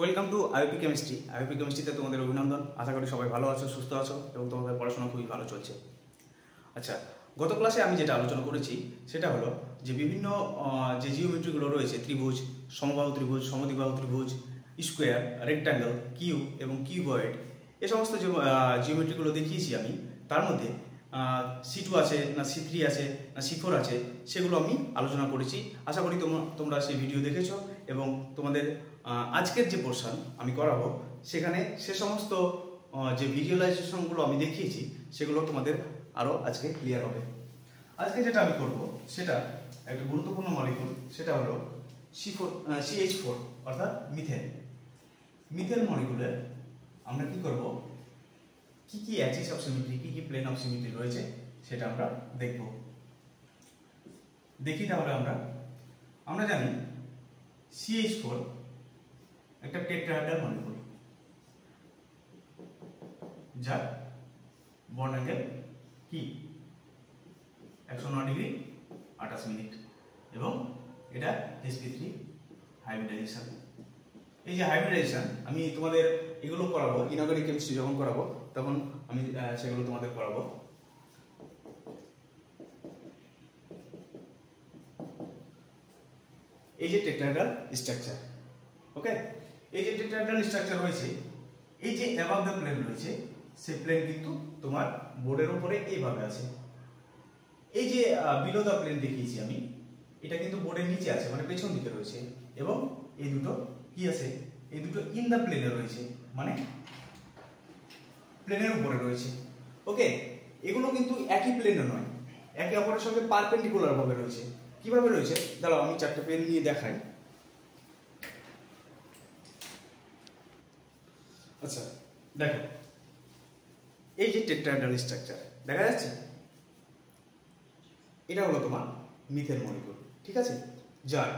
Welcome to IOP chemistry. IOP কেমিস্ট্রিতে তোমাদের অভিনন্দন। আশা করি সবাই ভালো আছো, সুস্থ আছো এবং তোমাদের পড়াশোনা খুবই ভালো চলছে। আচ্ছা, গত ক্লাসে আমি যেটা আলোচনা করেছি সেটা হলো যে বিভিন্ন যে জিওমেট্রিগুলো রয়েছে, ত্রিভুজ, সমবাহু ত্রিভুজ, সমদ্বিবাহু ত্রিভুজ, স্কোয়ার, রেক্ট্যাঙ্গেল, কিউব এবং কিউবয়েড, এই সমস্ত যে জিওমেট্রিগুলো দেখিয়েছি আমি, তার মধ্যে C2 আছে না C3 আছে না C4 আছে সেগুলো আমি আলোচনা করেছি। আশা করি তোমরা সেই ভিডিও দেখেছো এবং তোমাদের আজকের যে পোর্শন আমি করাবো সেখানে সে সমস্ত যে ভিজুয়ালাইজেশনগুলো আমি দেখিয়েছি সেগুলো তোমাদের আরও আজকে ক্লিয়ার হবে। আজকে যেটা আমি করব সেটা একটা গুরুত্বপূর্ণ মলিকুল, সেটা হলো CH4 অর্থাৎ মিথেন। মিথেন মলিকুলের আমরা কি করব, কি কি অ্যাক্সিস অফ সিমেট্রি, কি কি প্লেন অফ সিমেট্রি রয়েছে সেটা আমরা দেখব। দেখি তাহলে আমরা জানি CH4 একটা টেট্রাহেড্রাল মলিকুল যার বন্ড অ্যাঙ্গেল কি 109 ডিগ্রি 28 মিনিট এবং এটা sp3 হাইব্রিডাইজেশন। এই যে হাইব্রিডাইজেশন আমি তোমাদের এগুলো করাবো, ইনঅর্গানিক কেমিস্ট্রি যখন করাবো তখন আমি সেগুলো তোমাদের করাবো। এই যে টেট্রাহেড্রাল স্ট্রাকচার, ওকে, এই যে টেট্রাহেড্রাল স্ট্রাকচার রয়েছে, এই যে অ্যাবাভ দ্য প্লেন রয়েছে সেই প্লেন কিন্তু তোমার বোর্ডের উপরে এইভাবে আছে। এই যে বিলো দ্য প্লেন দেখিয়েছি আমি, এটা কিন্তু বোর্ডের নিচে আছে, মানে পেছন দিকে রয়েছে, এবং এই দুটো কি আছে, এই দুটো ইন দ্য প্লেনে রয়েছে, মানে প্লেনের উপরে রয়েছে। ওকে, এগুলো কিন্তু একই প্লেনে নয়, একে অপরের সঙ্গে পারপেন্ডিকুলার ভাবে রয়েছে। কিভাবে রয়েছে দাঁড়াও আমি চারটে পেন নিয়ে দেখাই। আচ্ছা দেখো, এই যে টেট্রাহেড্রাল স্ট্রাকচার দেখা যাচ্ছে, এটা হলো তোমার মিথেন মলিকুল, ঠিক আছে, যার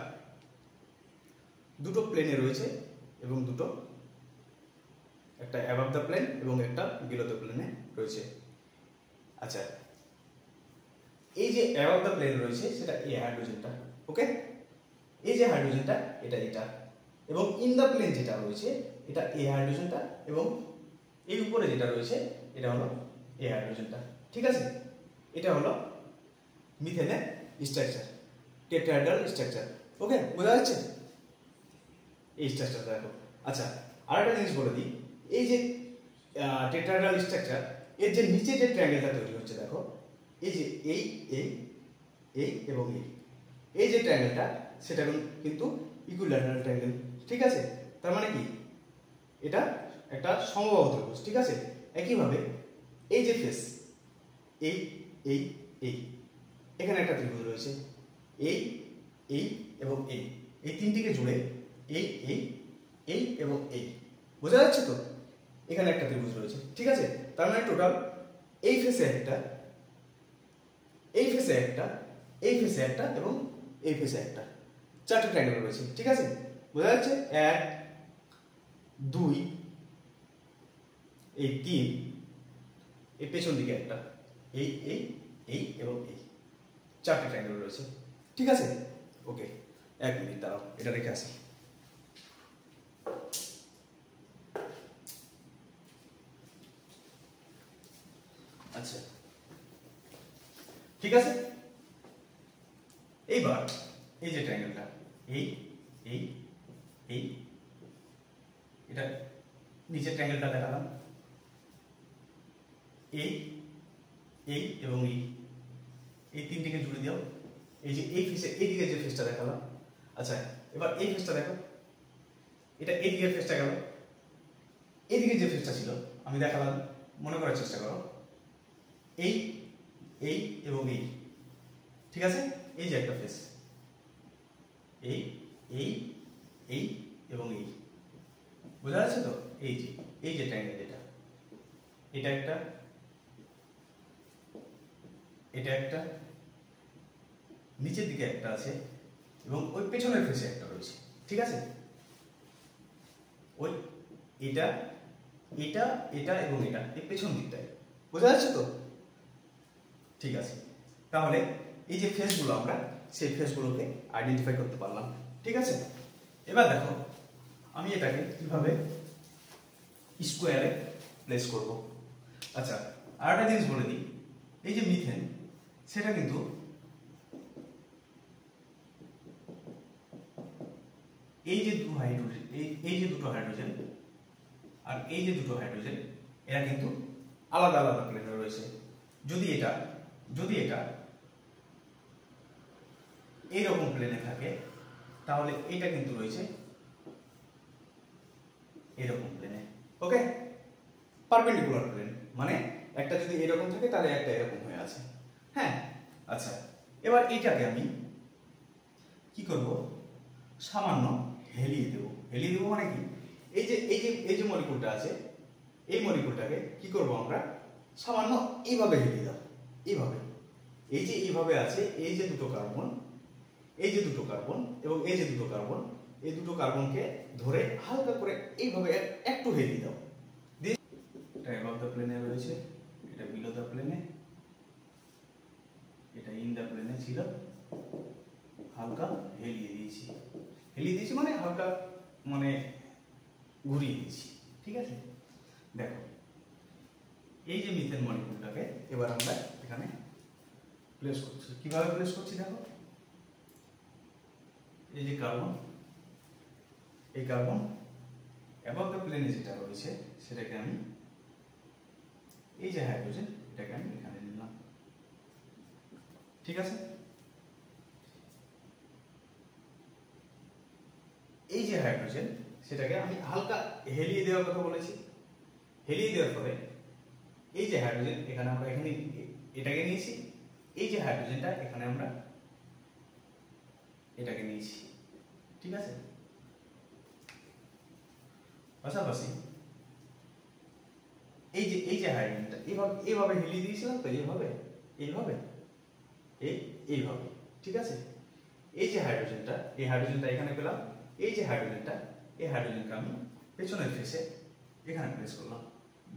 দুটো প্লেনে রয়েছে এবং দুটো, একটা অ্যাবাভ দ্য প্লেন এবং একটা বিলো দ্য প্লেনে রয়েছে। আচ্ছা, এই যে অ্যাবাভ দ্য প্লেন রয়েছে সেটা এই হাইড্রোজেনটা, ওকে, এই যে হাইড্রোজেনটা এটা এবং ইন দ্য প্লেন যেটা রয়েছে এটা এই হাইড্রোজেনটা এবং এই উপরে যেটা রয়েছে এটা হলো এই হাইড্রোজেনটা, ঠিক আছে। এটা হলো মিথেনের স্ট্রাকচার, টেট্রাহেড্রাল স্ট্রাকচার, ওকে, বোঝা যাচ্ছে এই স্ট্রাকচারটা দেখো। আচ্ছা, আরেকটা জিনিস বলে দিই, এই যে টেট্রাহেড্রাল স্ট্রাকচার, এর যে নিচে যে ট্রায়াঙ্গেলটা তৈরি হচ্ছে দেখো, এই যে এই এবং এই যে ট্রায়াঙ্গেলটা সেটা কিন্তু ইকুইল্যাটারাল ট্রায়াঙ্গেল, ঠিক আছে। তার মানে কি, এটা একটা সমবাহু ত্রিভুজ, ঠিক আছে। একইভাবে এই যে ফেস, এই এখানে একটা ত্রিভুজ রয়েছে, এই এবং এই তিনটিকে জুড়ে এই এবং বোঝা যাচ্ছে তো, এখানে একটা ত্রিভুজ রয়েছে, ঠিক আছে। তার মানে টোটাল এই ফেসে একটা, এই ফেসে একটা, এই ফেসে একটা এবং এই ফেসে একটা, চারটে ট্রায়াঙ্গেল রয়েছে, ঠিক আছে। বোঝা যাচ্ছে 1 2 এই 3, এই পেছন দিকে একটা, এই এবং চারটে ট্রায়াঙ্গেল রয়েছে, ঠিক আছে। ওকে, 1 মিনিট দাঁড়াও, এটা রেখে আসি। আচ্ছা, ঠিক আছে। এইবার এই যে ট্রায়াঙ্গেলটা, এই এটা নিচের ট্রায়াঙ্গেলটা দেখালাম, এই এবং এই তিনটিকে জুড়ে দাও, এই যে এই ফেসে এইদিকে যে ফেসটা দেখালাম। আচ্ছা, এবার এই ফেসটা দেখো, এটা এই দিকের ফেসটা গেল, এইদিকে যে ফেসটা ছিল আমি দেখালাম, মনে করার চেষ্টা করো, এই এবং ঠিক আছে। এই যে একটা ফেস, এই এবং বোঝা যাচ্ছে তো। এই যে ট্রায়াঙ্গেল, এটা একটা নিচের দিকে একটা আছে এবং ওই পেছনের ফেসে একটা রয়েছে, ঠিক আছে। ওই এটা এবং এই পেছন দিকটায়, বোঝা যাচ্ছে তো, ঠিক আছে। তাহলে এই যে ফেসগুলো আমরা সেই ফেসগুলোকে আইডেন্টিফাই করতে পারলাম, ঠিক আছে। এবার দেখো আমি এটাকে কিভাবে স্কোয়ারে প্লেস করব। আচ্ছা, আর একটা জিনিস বলে দিই, এই যে মিথেন সেটা কিন্তু এই যে দুটো হাইড্রোজেন, এই যে দুটো হাইড্রোজেন আর এই যে দুটো হাইড্রোজেন, এরা কিন্তু আলাদা আলাদা প্লেনে রয়েছে। যদি এটা এইরকম প্লেনে থাকে তাহলে এটা কিন্তু রয়েছে এরকম প্লেনে। ওকে, পারপেন্ডিকুলার প্লেন, মানে একটা যদি এরকম থাকে তাহলে একটা এরকম হয়ে আছে। হ্যাঁ, আচ্ছা, এবার এটাকে আমি কি করব, সামান্য হেলিয়ে দেব। হেলিয়ে দেবো মানে কি, এই যে মলিকুলটা আছে, এই মলিকুলটাকে কি করব আমরা, সামান্য এইভাবে হেলিয়ে দাও। এইভাবে, এইভাবে আছে, এই যে দুটো কার্বন, এই যে দুটো কার্বন এবং এই যে দুটো কার্বন, এই দুটো কার্বনকে ধরে হালকা করে এইভাবে একটু হেলিয়ে দাও। এটা অ্যাবাভ দ্য প্লেনে রয়েছে, এটা বিলো দ্য প্লেনে, এটা ইন দ্য প্লেনে ছিল, হালকা হেলিয়ে দিয়েছি মানে হালকা মানে ঘুরিয়ে দিয়েছি। ঠিক আছে, দেখো এই যে মিথেন মলিকুলটাকে এবার আমরা এখানে প্লেস করছি। কিভাবে প্লেস করছি দেখো, এই যে কার্বন, এই কার্বন অ্যাবাভ দ্য প্লেনে যেটা রয়েছে সেটাকে আমি, এই যে হাইড্রোজেন এটাকে আমি এখানে নিলাম। ঠিক আছে, এই যে হাইড্রোজেন সেটাকে আমি হালকা হেলিয়ে দেওয়ার কথা বলেছি। হেলিয়ে দেওয়ার পরে এই যে হাইড্রোজেন এখানে আমরা এখানে এটাকে নিয়েছি, এই যে হাইড্রোজেনটা এখানে আমরা এটাকে নিয়েছি। ঠিক আছে, পাশাপাশি এই যে হাইড্রোজেনটা এইভাবে হেলিয়ে দিয়েছিলাম তো, এইভাবে এইভাবে। ঠিক আছে, এই যে হাইড্রোজেনটা, এই হাইড্রোজেনটা এখানে পেলাম, এই যে হাইড্রোজেনটা, এই হাইড্রোজেনকে আমি পেছনের ফেসে এখানে প্লেস করলাম।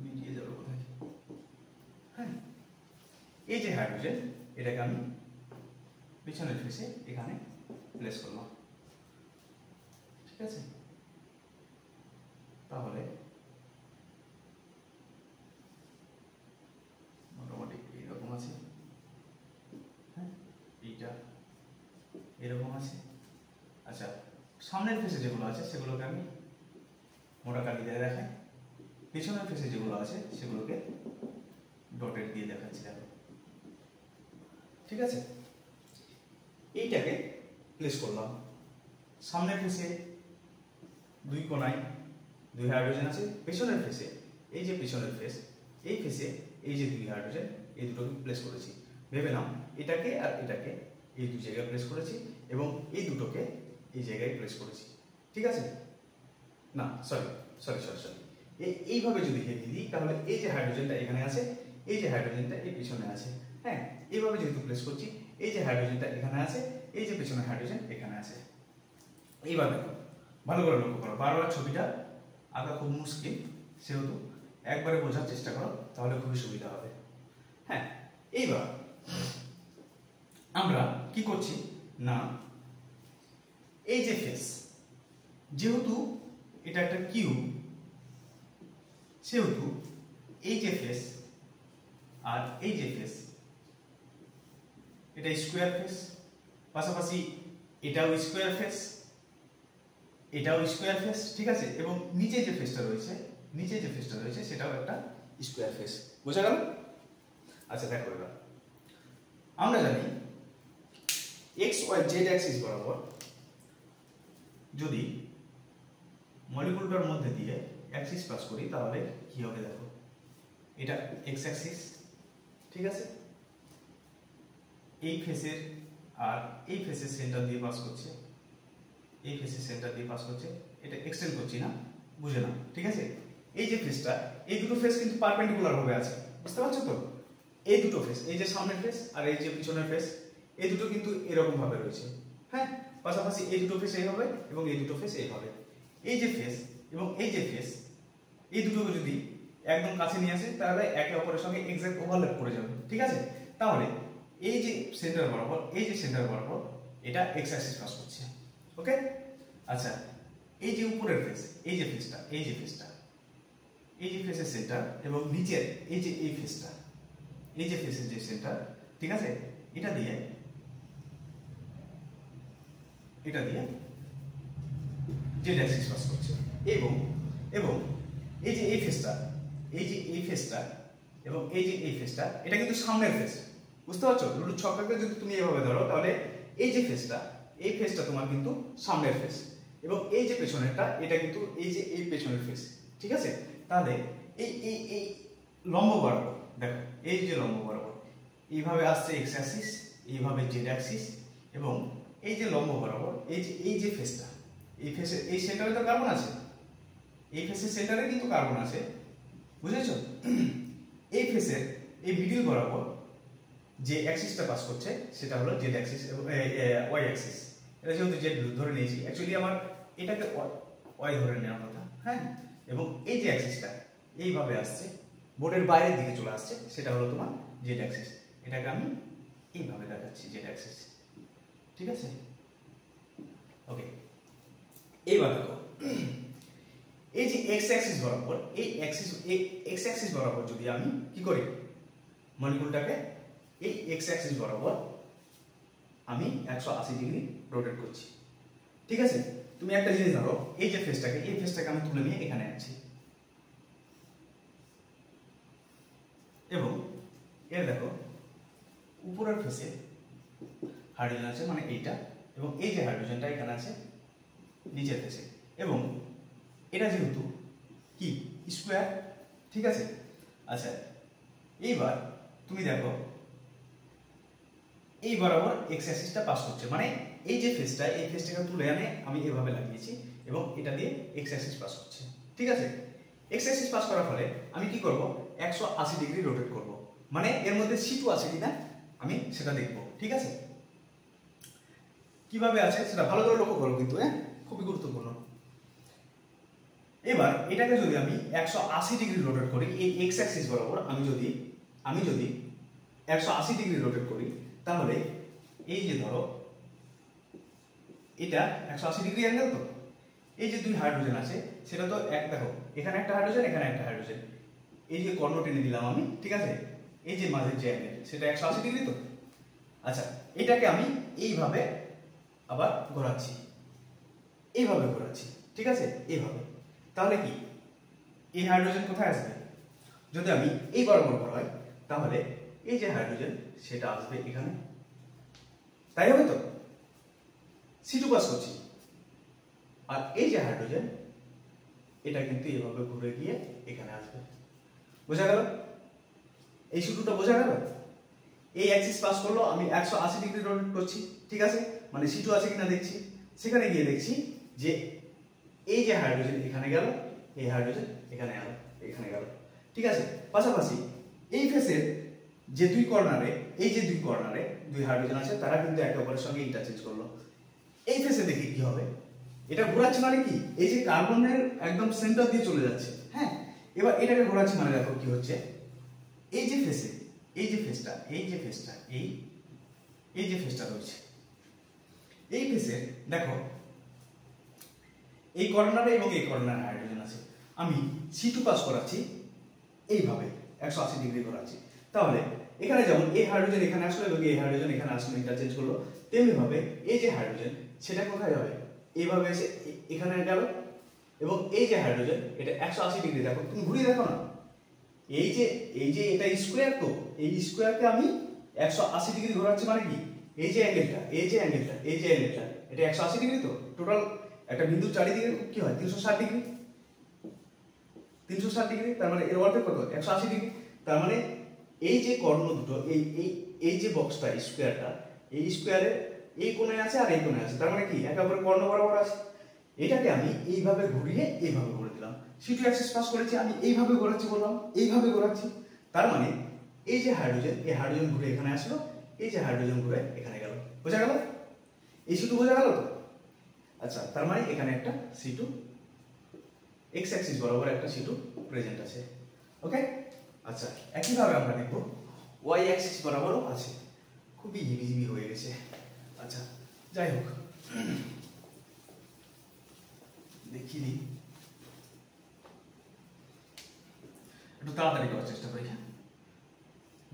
মিটিয়ে যাবে কোথায়, হ্যাঁ, এই যে হাইড্রোজেন এটাকে আমি পেছনের ফেসে এখানে প্লেস করলাম। ঠিক আছে, তাহলে মোটামুটি এইরকম আছে। হ্যাঁ, এইটা এরকম আছে। আচ্ছা, সামনের ফেসে যেগুলো আছে সেগুলোকে আমি মোটা কালি দিয়ে দেখাই, পেছনের ফেসে যেগুলো আছে সেগুলোকে ডটেড দিয়ে দেখাচ্ছি। দেখো, ঠিক আছে, এইটাকে প্লেস করলাম সামনের ফেসে, দুই কোণায় দুই হাইড্রোজেন আছে। পেছনের ফেসে, এই যে পেছনের ফেস, এই ফেসে এই যে দুই হাইড্রোজেন, এই দুটোকে প্লেস করেছি। ভেবে নাও এটাকে আর এটাকে এই দুই জায়গায় প্লেস করেছি এবং এই দুটোকে এই জায়গায় প্লেস করেছি। ঠিক আছে, না সরি, এইভাবে যদি হেলিয়ে দিই তাহলে এই যে হাইড্রোজেনটা এখানে আছে, এই যে হাইড্রোজেনটা এই পিছনে আছে। হ্যাঁ, এইভাবে যেহেতু প্লেস করছি, এই যে হাইড্রোজেনটা এখানে আছে, এই যে পেছনে হাইড্রোজেন এখানে আছে। এইবার দেখো, ভালো করে লক্ষ্য করো, বারবার ছবিটা আঁকা খুব মুশকিল, সেহেতু একবারে বোঝার চেষ্টা করো, তাহলে খুবই সুবিধা হবে। হ্যাঁ, এইবার আমরা কি করছি না, এই যে ফেস, যেহেতু এটা একটা কিউব, সেহেতু এই যে ফেস আর এই যে ফেস এটা স্কোয়ার ফেস, পাশাপাশি এটাও স্কোয়ার ফেস, এটাও স্কোয়ার ফেস। ঠিক আছে, এবং নিচে যে ফেসটা রয়েছে সেটাও একটা স্কোয়ার ফেস। বোঝা গেল? আচ্ছা দেখো, এবার আমরা জানি এক্স ওয়াই জেড অ্যাক্সিস বরাবর যদি মলিকুলটার মধ্যে দিয়ে অ্যাক্সিস পাস করি তাহলে কি হবে দেখো, এটা এক্স অ্যাক্সিস। ঠিক আছে, এই ফেসের আর এই ফেসের সেন্টার দিয়ে পাস করছে, এই ফেসের সেন্টার দিয়ে পাস করছে, এটা এক্সটেন্ড করছি না, বুঝে না। ঠিক আছে, এই যে ফেসটা, এই দুটো ফেস কিন্তু পারপেন্ডিকুলার ভাবে আছে, বুঝতে পারছো তো? এই দুটো ফেস, এই যে সামনের ফেস আর এই যে পিছনের ফেস, এই দুটো কিন্তু এরকম ভাবে রয়েছে। হ্যাঁ, পাশাপাশি এই দুটো ফেস এইভাবে এবং এই দুটো ফেস এইভাবে। এই যে ফেস এবং এই যে ফেস, এই দুটোকে যদি একদম কাছে নিয়ে আসে তাহলে একে অপরের সঙ্গে এক্সাক্ট ওভারল্যাপ করে যাবে। ঠিক আছে, তাহলে এই যে সেন্টার বরাবর, এই যে সেন্টার বরাবর এটা এক্স অ্যাক্সিস পাস করছে। ওকে, আচ্ছা, এই যে উপরের ফেস, এই যে ফেসটা, এই যে ফেসটা, এই যে ফেসের সেন্টার এবং নিচের এই যে এই ফেসটা, এই যে ফেসের যে সেন্টার, ঠিক আছে, এটা দিয়ে জেড অ্যাক্সিস পাস করছে এবং এবং এই যে এই ফেসটা, এই যে এই ফেসটা এবং এই যে এই ফেসটা, এটা কিন্তু সামনের ফেস, বুঝতে পারছো? লুডুর ছক্কাকে যদি তুমি এভাবে ধরো তাহলে এই যে ফেসটা, এই ফেসটা তোমার কিন্তু সামনের ফেস এবং এই যে পেছনেরটা এটা কিন্তু এই যে এই পেছনের ফেস, ঠিক আছে? তাহলে এই এই এই লম্ব বরাবর দেখো, এই যে লম্ব বরাবর এইভাবে আসছে এক্স অ্যাক্সিস, এইভাবে জেড অ্যাক্সিস এবং এই যে লম্ব বরাবর এই যে ফেসটা, এই ফেসের এই সেন্টারে তো কার্বন আছে, এই ফেসের সেন্টারে কিন্তু কার্বন আছে, বুঝেছো? এই ফেসের এই মিডল বরাবর যে অ্যাক্সিসটা পাস করছে সেটা হলো জেড অ্যাক্সিস এবং ওয়াই অ্যাক্সিস। এটা যেহেতু জেড ধরে নিয়েছি, অ্যাকচুয়ালি আমার এটাকে ওয়াই ধরে নেওয়ার কথা, হ্যাঁ? এবং এই যে অ্যাক্সিসটা এইভাবে আসছে, বোর্ডের বাইরের দিকে চলে আসছে, সেটা হলো তোমার জেড অ্যাক্সিস। এটাকে আমি এইভাবে দেখাচ্ছি জেড অ্যাক্সিস, ঠিক আছে? ওকে, এইবার দেখো এই যে এক্স অ্যাক্সিস বরাবর, এই এক্স অ্যাক্সিস বরাবর যদি আমি কি করি, মলিকুলটাকে এই এক্স অ্যাক্সিস বরাবর আমি 180 ডিগ্রি রোটেট করছি, ঠিক আছে? তুমি একটা জিনিস ধরো, এই যে ফেসটাকে, এই ফেসটাকে আমি তুলে নিয়ে এখানে আনছি এবং এর দেখো উপরের ফেসে হাইড্রোজেন আছে, মানে এইটা, এবং এই যে হাইড্রোজেনটা এখানে আছে নিচের ফেসে, এবং এটা যেহেতু কি স্কোয়ার, ঠিক আছে? আচ্ছা, এইবার তুমি দেখো এই বরাবর এক্স অ্যাক্সিসটা পাস করছে, মানে এই যে ফেসটা, এই ফেসটাকে তুলে এনে আমি এভাবে লাগিয়েছি এবং এটা দিয়ে এক্স অ্যাক্সিস পাস করছে, ঠিক আছে? এক্স অ্যাক্সিস পাস করার ফলে আমি কি করব, 180 ডিগ্রি রোটেট করব, মানে এর মধ্যে C2 আছে কিনা আমি সেটা দেখব, ঠিক আছে? কিভাবে আছে সেটা ভালো করে লক্ষ্য করো কিন্তু, হ্যাঁ, খুবই গুরুত্বপূর্ণ। এবার এটাকে যদি আমি 180 ডিগ্রি রোটেট করি এই এক্স অ্যাক্সিস বরাবর, আমি যদি 180 ডিগ্রি রোটেট করি, তাহলে এই যে ধরো এটা 180 ডিগ্রি অ্যাঙ্গেল, তো এই যে দুই হাইড্রোজেন আছে সেটা তো এক, দেখো এখানে একটা হাইড্রোজেন, এখানে একটা হাইড্রোজেন, এই যে কর্ণ টেনে দিলাম আমি, ঠিক আছে? এই যে মাঝের যে অ্যাঙ্গেল সেটা 180 ডিগ্রি, তো আচ্ছা, এটাকে আমি এইভাবে আবার ঘোরাচ্ছি, এইভাবে ঘোরাচ্ছি, ঠিক আছে? এইভাবে, তাহলে কি এই হাইড্রোজেন কোথায় আসবে? যদি আমি এই বরাবর ঘোরাই তাহলে এই যে হাইড্রোজেন সেটা আসবে এখানে, তাই হবে তো? C2 পাস করছি, আর এই যে হাইড্রোজেন এটা কিন্তু এভাবে ঘুরে গিয়ে এখানে আসবে, বোঝা গেল? এই সূত্রটা বোঝা গেল? এই অ্যাক্সিস পাস করলো, আমি 180 ডিগ্রি রোটেট করছি, ঠিক আছে? মানে C2 আছে কিনা দেখছি, সেখানে গিয়ে দেখছি যে এই যে হাইড্রোজেন এখানে গেল, এই হাইড্রোজেন এখানে গেল, এখানে গেল, ঠিক আছে? পাশাপাশি এই ফেসের যে দুই কর্নারে, এই যে দুই কর্নারে দুই হাইড্রোজেন আছে, তারা কিন্তু একে অপরের সঙ্গে ইন্টারচেঞ্জ করলো। এই ফেসে দেখি কি হবে, এটা ঘোরাচ্ছে মানে কি, এই যে কার্বনের একদম সেন্টার দিয়ে চলে যাচ্ছে, হ্যাঁ? এবার এটাকে ঘোরাচ্ছে মানে দেখো কি হচ্ছে, এই যে ফেসে, এই যে ফেসটা, এই যে ফেসটা, এই যে ফেসটা রয়েছে, এই ফেসে দেখো এই কর্নারে এবং এই কর্নারে হাইড্রোজেন আছে, আমি C2 পাস করাচ্ছি এইভাবে 180 ডিগ্রি ঘোরাচ্ছি, তাহলে এখানে যেমন এই হাইড্রোজেন এখানে আসলো এবং এই হাইড্রোজেন এখানে আসলো, ইন্টারচেঞ্জ করলো, তেমনি ভাবে এই যে হাইড্রোজেন সেটা কোথায় যাবে, এইভাবে এসে এখানে গেল, এবং এই যে হাইড্রোজেন এটা 180 ডিগ্রি, দেখো তুমি ঘুরিয়ে দেখো না, এই যে এটা স্কোয়ার, তো এই স্কোয়ারকে আমি 180 ডিগ্রি ঘোরাচ্ছি, মানে কি এই যে অ্যাঙ্গেলটা, এই যে অ্যাঙ্গেলটা, এই যে অ্যাঙ্গেলটা, এটা 180 ডিগ্রি, তো টোটাল একটা বিন্দু চারিদিকে কি হয় 360 ডিগ্রি, 360 ডিগ্রি, তার মানে এর অর্থ কত, 180 ডিগ্রি। তার মানে এই যে কর্ণ দুটো, এই যে বক্সটা স্কোয়ারটা, এই স্কোয়ারে এই কোণে আছে আর এই কোণে আছে, তার মানে কি একে অপরের কর্ণ বরাবর আছে। এটাকে আমি এইভাবে ঘুরিয়ে এইভাবে ঘুরে দিলাম, C2 অ্যাক্সিস পাস করেছি, আমি এইভাবে ঘোরাচ্ছি, বললাম এইভাবে ঘোরাচ্ছি, তার মানে এই যে হাইড্রোজেন, এই হাইড্রোজেন ঘুরে এখানে আসলো, এই যে হাইড্রোজেন ঘুরে এখানে গেল, বোঝা গেল? এই C2 বোঝা গেল তো? আচ্ছা, তার মানে এখানে একটা C2 এক্স অ্যাক্সিস বরাবর একটা C2 প্রেজেন্ট আছে, ওকে? আচ্ছা, একইভাবে আমরা দেখব ওয়াই অ্যাক্সিস বরাবরও আছে, খুবই হিবিজিবি হয়ে গেছে। আচ্ছা, যাই হোক, দেখিয়ে দিই, একটু তাড়াতাড়ি করার চেষ্টা করি,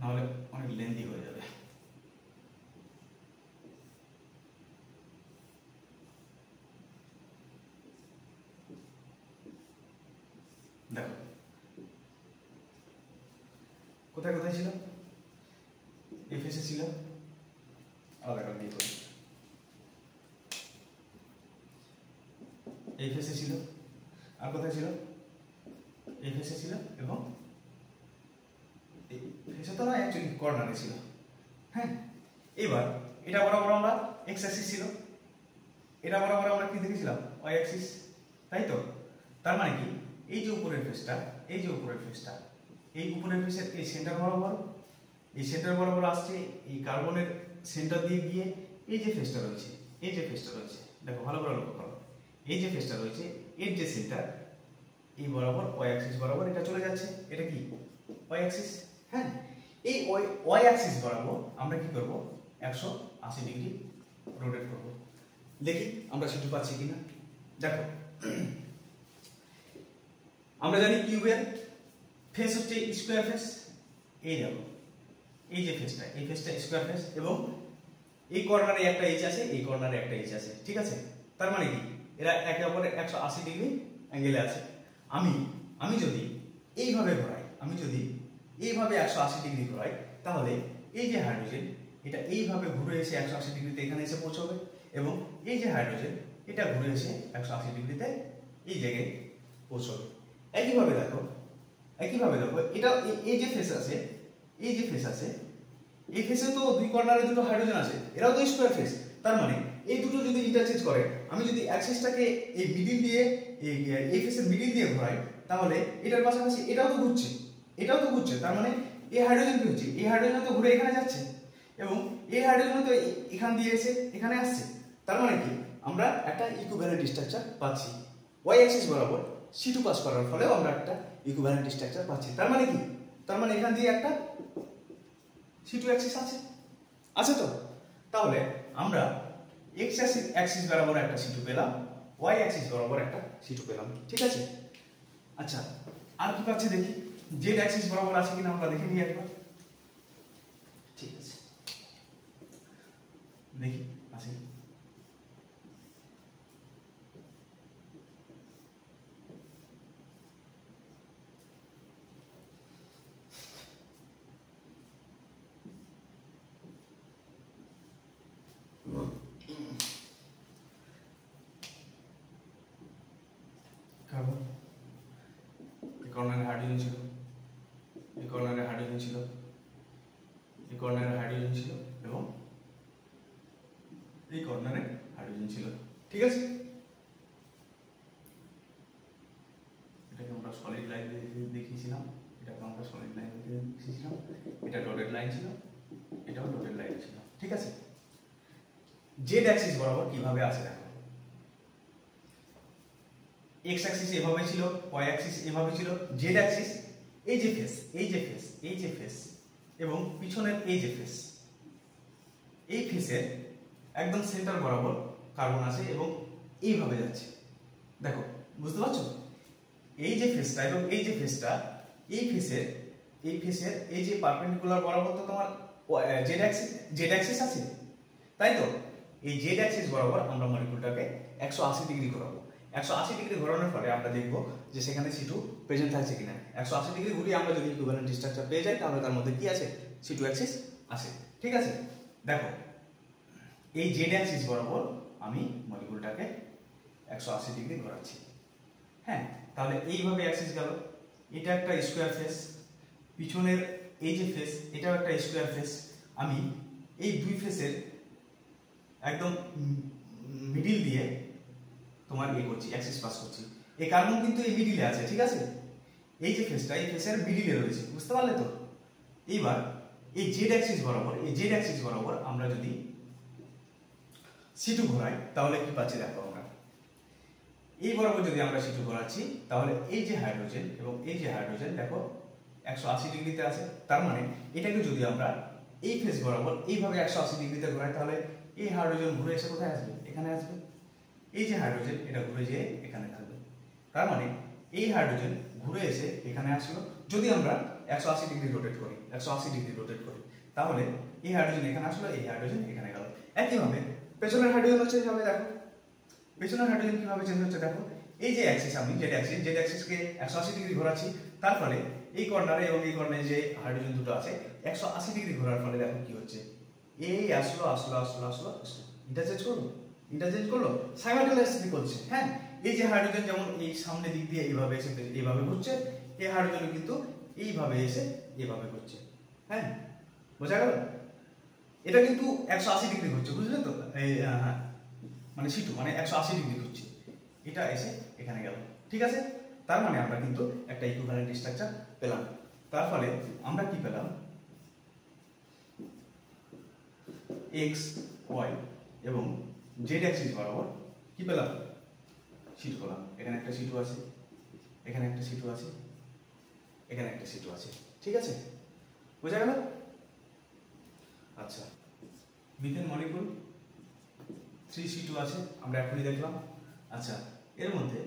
নাহলে অনেক লেন্দি হয়ে যাবে। দেখো কোথায় কোথায় ছিল, এই ফেসে ছিল, আলাদা করে দিয়ে করি, এই ফেসে ছিল, আর কোথায় ছিল, এই ফেসে ছিল, এবং এই ফেসে তো না অ্যাকচুয়ালি কর্নারে ছিল। হ্যাঁ, এবার এটা বরাবর আমরা এক্স অ্যাক্সিস ছিল, এটা বরাবর আমরা কি দেখেছিলাম ওয়াই অ্যাক্সিস, তাই তো? তার মানে কি এই যে উপরের ফেসটা, এই যে উপরের ফেসটা, এই উপরের ফেসের এই সেন্টার বরাবর, এই সেন্টার বরাবর আসছে, এই কার্বনের সেন্টার দিয়ে গিয়ে এই যে ফেসটা রয়েছে, এই যে ফেসটা রয়েছে, দেখো ভালো করে লক্ষ্য করো, এই যে ফেসটা রয়েছে এর যে সেন্টার এই বরাবর ওয়াই অ্যাক্সিস বরাবর এটা চলে যাচ্ছে, এটা কি ওয়াই অ্যাক্সিস। হ্যাঁ, এই ওয়াই অ্যাক্সিস বরাবর আমরা কি করব, 180 ডিগ্রি রোটেট করব। দেখি আমরা সেটা পাচ্ছি কিনা। দেখো আমরা জানি কিউবের ফেস হচ্ছে স্কোয়ার ফেস, এই দেখো এই যে ফেসটা, এই ফেসটা স্কোয়ার ফেস, এবং এই কর্নারে একটা এইচ আছে, এই কর্নারে একটা এইচ আছে, ঠিক আছে? তার মানে কি এরা একে অপরের 180 ডিগ্রি অ্যাঙ্গেলে আছে। আমি যদি এইভাবে ঘোরাই, আমি যদি এইভাবে 180 ডিগ্রি ঘোরাই, তাহলে এই যে হাইড্রোজেন এটা এইভাবে ঘুরে এসে 180 ডিগ্রিতে এখানে এসে পৌঁছবে, এবং এই যে হাইড্রোজেন এটা ঘুরে এসে 180 ডিগ্রিতে এই জায়গায় পৌঁছবে। একইভাবে দেখো এটা এই যে ফেস আছে, এই যে ফেস আছে, এই ফেসে তো দুই কর্নারে দুটো হাইড্রোজেন আছে, এরাও তো স্কয়ার ফেস। তার মানে এই দুটো যদি ইন্টারচেঞ্জ করে, আমি যদি অ্যাক্সিসটাকে এই মিডিল দিয়ে এই ফেসের মিডিল দিয়ে ঘোরাই, তাহলে এটার পাশাপাশি এটাও তো ঘুরছে, তার মানে এই হাইড্রোজেন কি হচ্ছে, এই হাইড্রোজেন তো ঘুরে এখানে যাচ্ছে, এবং এই হাইড্রোজেন তো এখান দিয়ে এসে এখানে আসছে। তার মানে কি আমরা একটা ইকুইভ্যালেন্ট স্ট্রাকচার পাচ্ছি, ওয়াই অ্যাক্সিস বরাবর C2 পাস করার ফলেও আমরা একটা ইকুইভ্যালেন্ট স্ট্রাকচার পাচ্ছি। তার মানে কি, তার মানে এখান দিয়ে একটা C2 অ্যাক্সিস আছে তো। তাহলে আমরা x অ্যাক্সিস বরাবর একটা C2 পেলাম, y অ্যাক্সিস বরাবর একটা C2 পেলাম, ঠিক আছে? আচ্ছা, আর কি পাচ্ছি দেখি, z অ্যাক্সিস বরাবর আছে কিনা আমরা দেখে নিই একবার। ঠিক আছে, দেখি আছে। কার্বন, এই কর্নারে হাইড্রোজেন ছিল, এই কর্নারে হাইড্রোজেন ছিল, এই কর্নারে হাইড্রোজেন ছিল, এবং এই কর্নারে হাইড্রোজেন ছিল, ঠিক আছে? এটাকে আমরা সলিড লাইন দেখিয়েছিলাম, এটাকে আমরা সলিড লাইন দেখিয়েছিলাম, এটা ডটেড লাইন ছিল, এটাও ডটেড লাইন ছিল, ঠিক আছে? জেড অ্যাক্সিস বরাবর কিভাবে আছে দেখো, এক্স অ্যাক্সিস এভাবে ছিল, ওয়াই অ্যাক্সিস এভাবে ছিল, জেড অ্যাক্সিস এই যে ফেস, এই যে ফেস, এই যে ফেস, এবং পিছনের এই যে ফেস, এই ফেসের একদম সেন্টার বরাবর কার্বন আছে এবং এইভাবে যাচ্ছে। দেখো বুঝতে পারছো, এই যে ফেসটা এবং এই যে ফেসটা, এই ফেসের এই যে পারপেন্ডিকুলার বরাবর তো তোমার জেড অ্যাক্সিস আছে, তাই তো? এই জেড অ্যাক্সিস বরাবর আমরা মলিকিউলটাকে 180 ডিগ্রি ঘোরাবো। 180 ডিগ্রি ঘোরানোর ফলে আমরা দেখব যে সেখানে C2 প্রেজেন্ট থাকছে কিনা। 180 ডিগ্রি ঘুরিয়ে আমরা যদি ইকুইভ্যালেন্ট স্ট্রাকচার পেয়ে যাই, তাহলে তার মধ্যে কি আছে, C2 অ্যাক্সিস আছে, ঠিক আছে? দেখো এই জেড অ্যাক্সিস বরাবর আমি মলিকিউলটাকে 180 ডিগ্রি ঘোরাচ্ছি। হ্যাঁ, তাহলে এইভাবে অ্যাক্সিস গেল, এটা একটা স্কোয়ার ফেস, পিছনের এই যে ফেস এটাও একটা স্কোয়ার ফেস। আমি এই দুই ফেসের একদম মিডিল দিয়ে তোমার করছি, অ্যাক্সিস পাস করছি। এই কার্বন কিন্তু এই মিডিলে আছে, ঠিক আছে? এই যে ফেসটা, এই ফেসের মিডিলে রয়েছে, বুঝতে পারলে তো? এইবার এই জেড অ্যাক্সিস বরাবর আমরা যদি C2 ঘোরাই, তাহলে কি পাচ্ছি দেখো, আমরা এই বরাবর যদি আমরা C2 ঘোরাচ্ছি, তাহলে এই যে হাইড্রোজেন এবং এই যে হাইড্রোজেন দেখো 180 ডিগ্রিতে আছে। তার মানে এটাকে যদি আমরা এই ফেস বরাবর এইভাবে 180 ডিগ্রিতে ঘোরাই, তাহলে এই হাইড্রোজেন ঘুরে এসে কোথায় আসবে, এখানে আসবে। এই যে হাইড্রোজেন এটা ঘুরে যেয়ে এখানে থাকবে, তার মানে এই হাইড্রোজেন ঘুরে এসে এখানে আসলো। যদি আমরা 180 ডিগ্রি রোটেট করি, 180 ডিগ্রি রোটেট করি, তাহলে এই হাইড্রোজেন এখানে আসলো, এই হাইড্রোজেন এখানে গেল। একইভাবে পেছনের হাইড্রোজেন হচ্ছে এইভাবে। দেখো পেছনের হাইড্রোজেন কিভাবে চেঞ্জ হচ্ছে, দেখো এই যে অ্যাক্সিস, আমি জেড অ্যাক্সিসকে 180 ডিগ্রি ঘোরাচ্ছি, তার ফলে এই কর্নারে এবং এই কর্নারে যে হাইড্রোজেন দুটো আছে 180 ডিগ্রি ঘোরার ফলে দেখো কি হচ্ছে, এই আসলো আসলো আসলো আসলো আসলো, ইন্টারচেঞ্জ করলো সাইমালটেনিয়াসলি করছে। হ্যাঁ, এই যে হাইড্রোজেন যেমন এই সামনে দিক দিয়ে এইভাবে এসে এইভাবে ঘুরছে, এই হাইড্রোজেন কিন্তু এইভাবে এসে এইভাবে ঘুরছে। হ্যাঁ, বোঝা গেল? এটা কিন্তু 180 ডিগ্রি ঘুরছে, বুঝলে তো? হ্যাঁ, মানে C2 মানে 180 ডিগ্রি ঘুরছে, এটা এসে এখানে গেল। ঠিক আছে, তার মানে আমরা কিন্তু একটা ইকুইভ্যালেন্ট স্ট্রাকচার পেলাম। তার ফলে আমরা কি পেলাম, x y এবং z অ্যাক্সিস বরাবর কি পেলাম, C2 পেলাম। এখানে একটা C2 আছে, এখানে একটা C2 আছে, এখানে একটা C2 আছে। ঠিক আছে, বোঝা গেল? আচ্ছা, মিথেন মলিকুল 3C2 আছে, আমরা এখনই দেখলাম। আচ্ছা, এর মধ্যে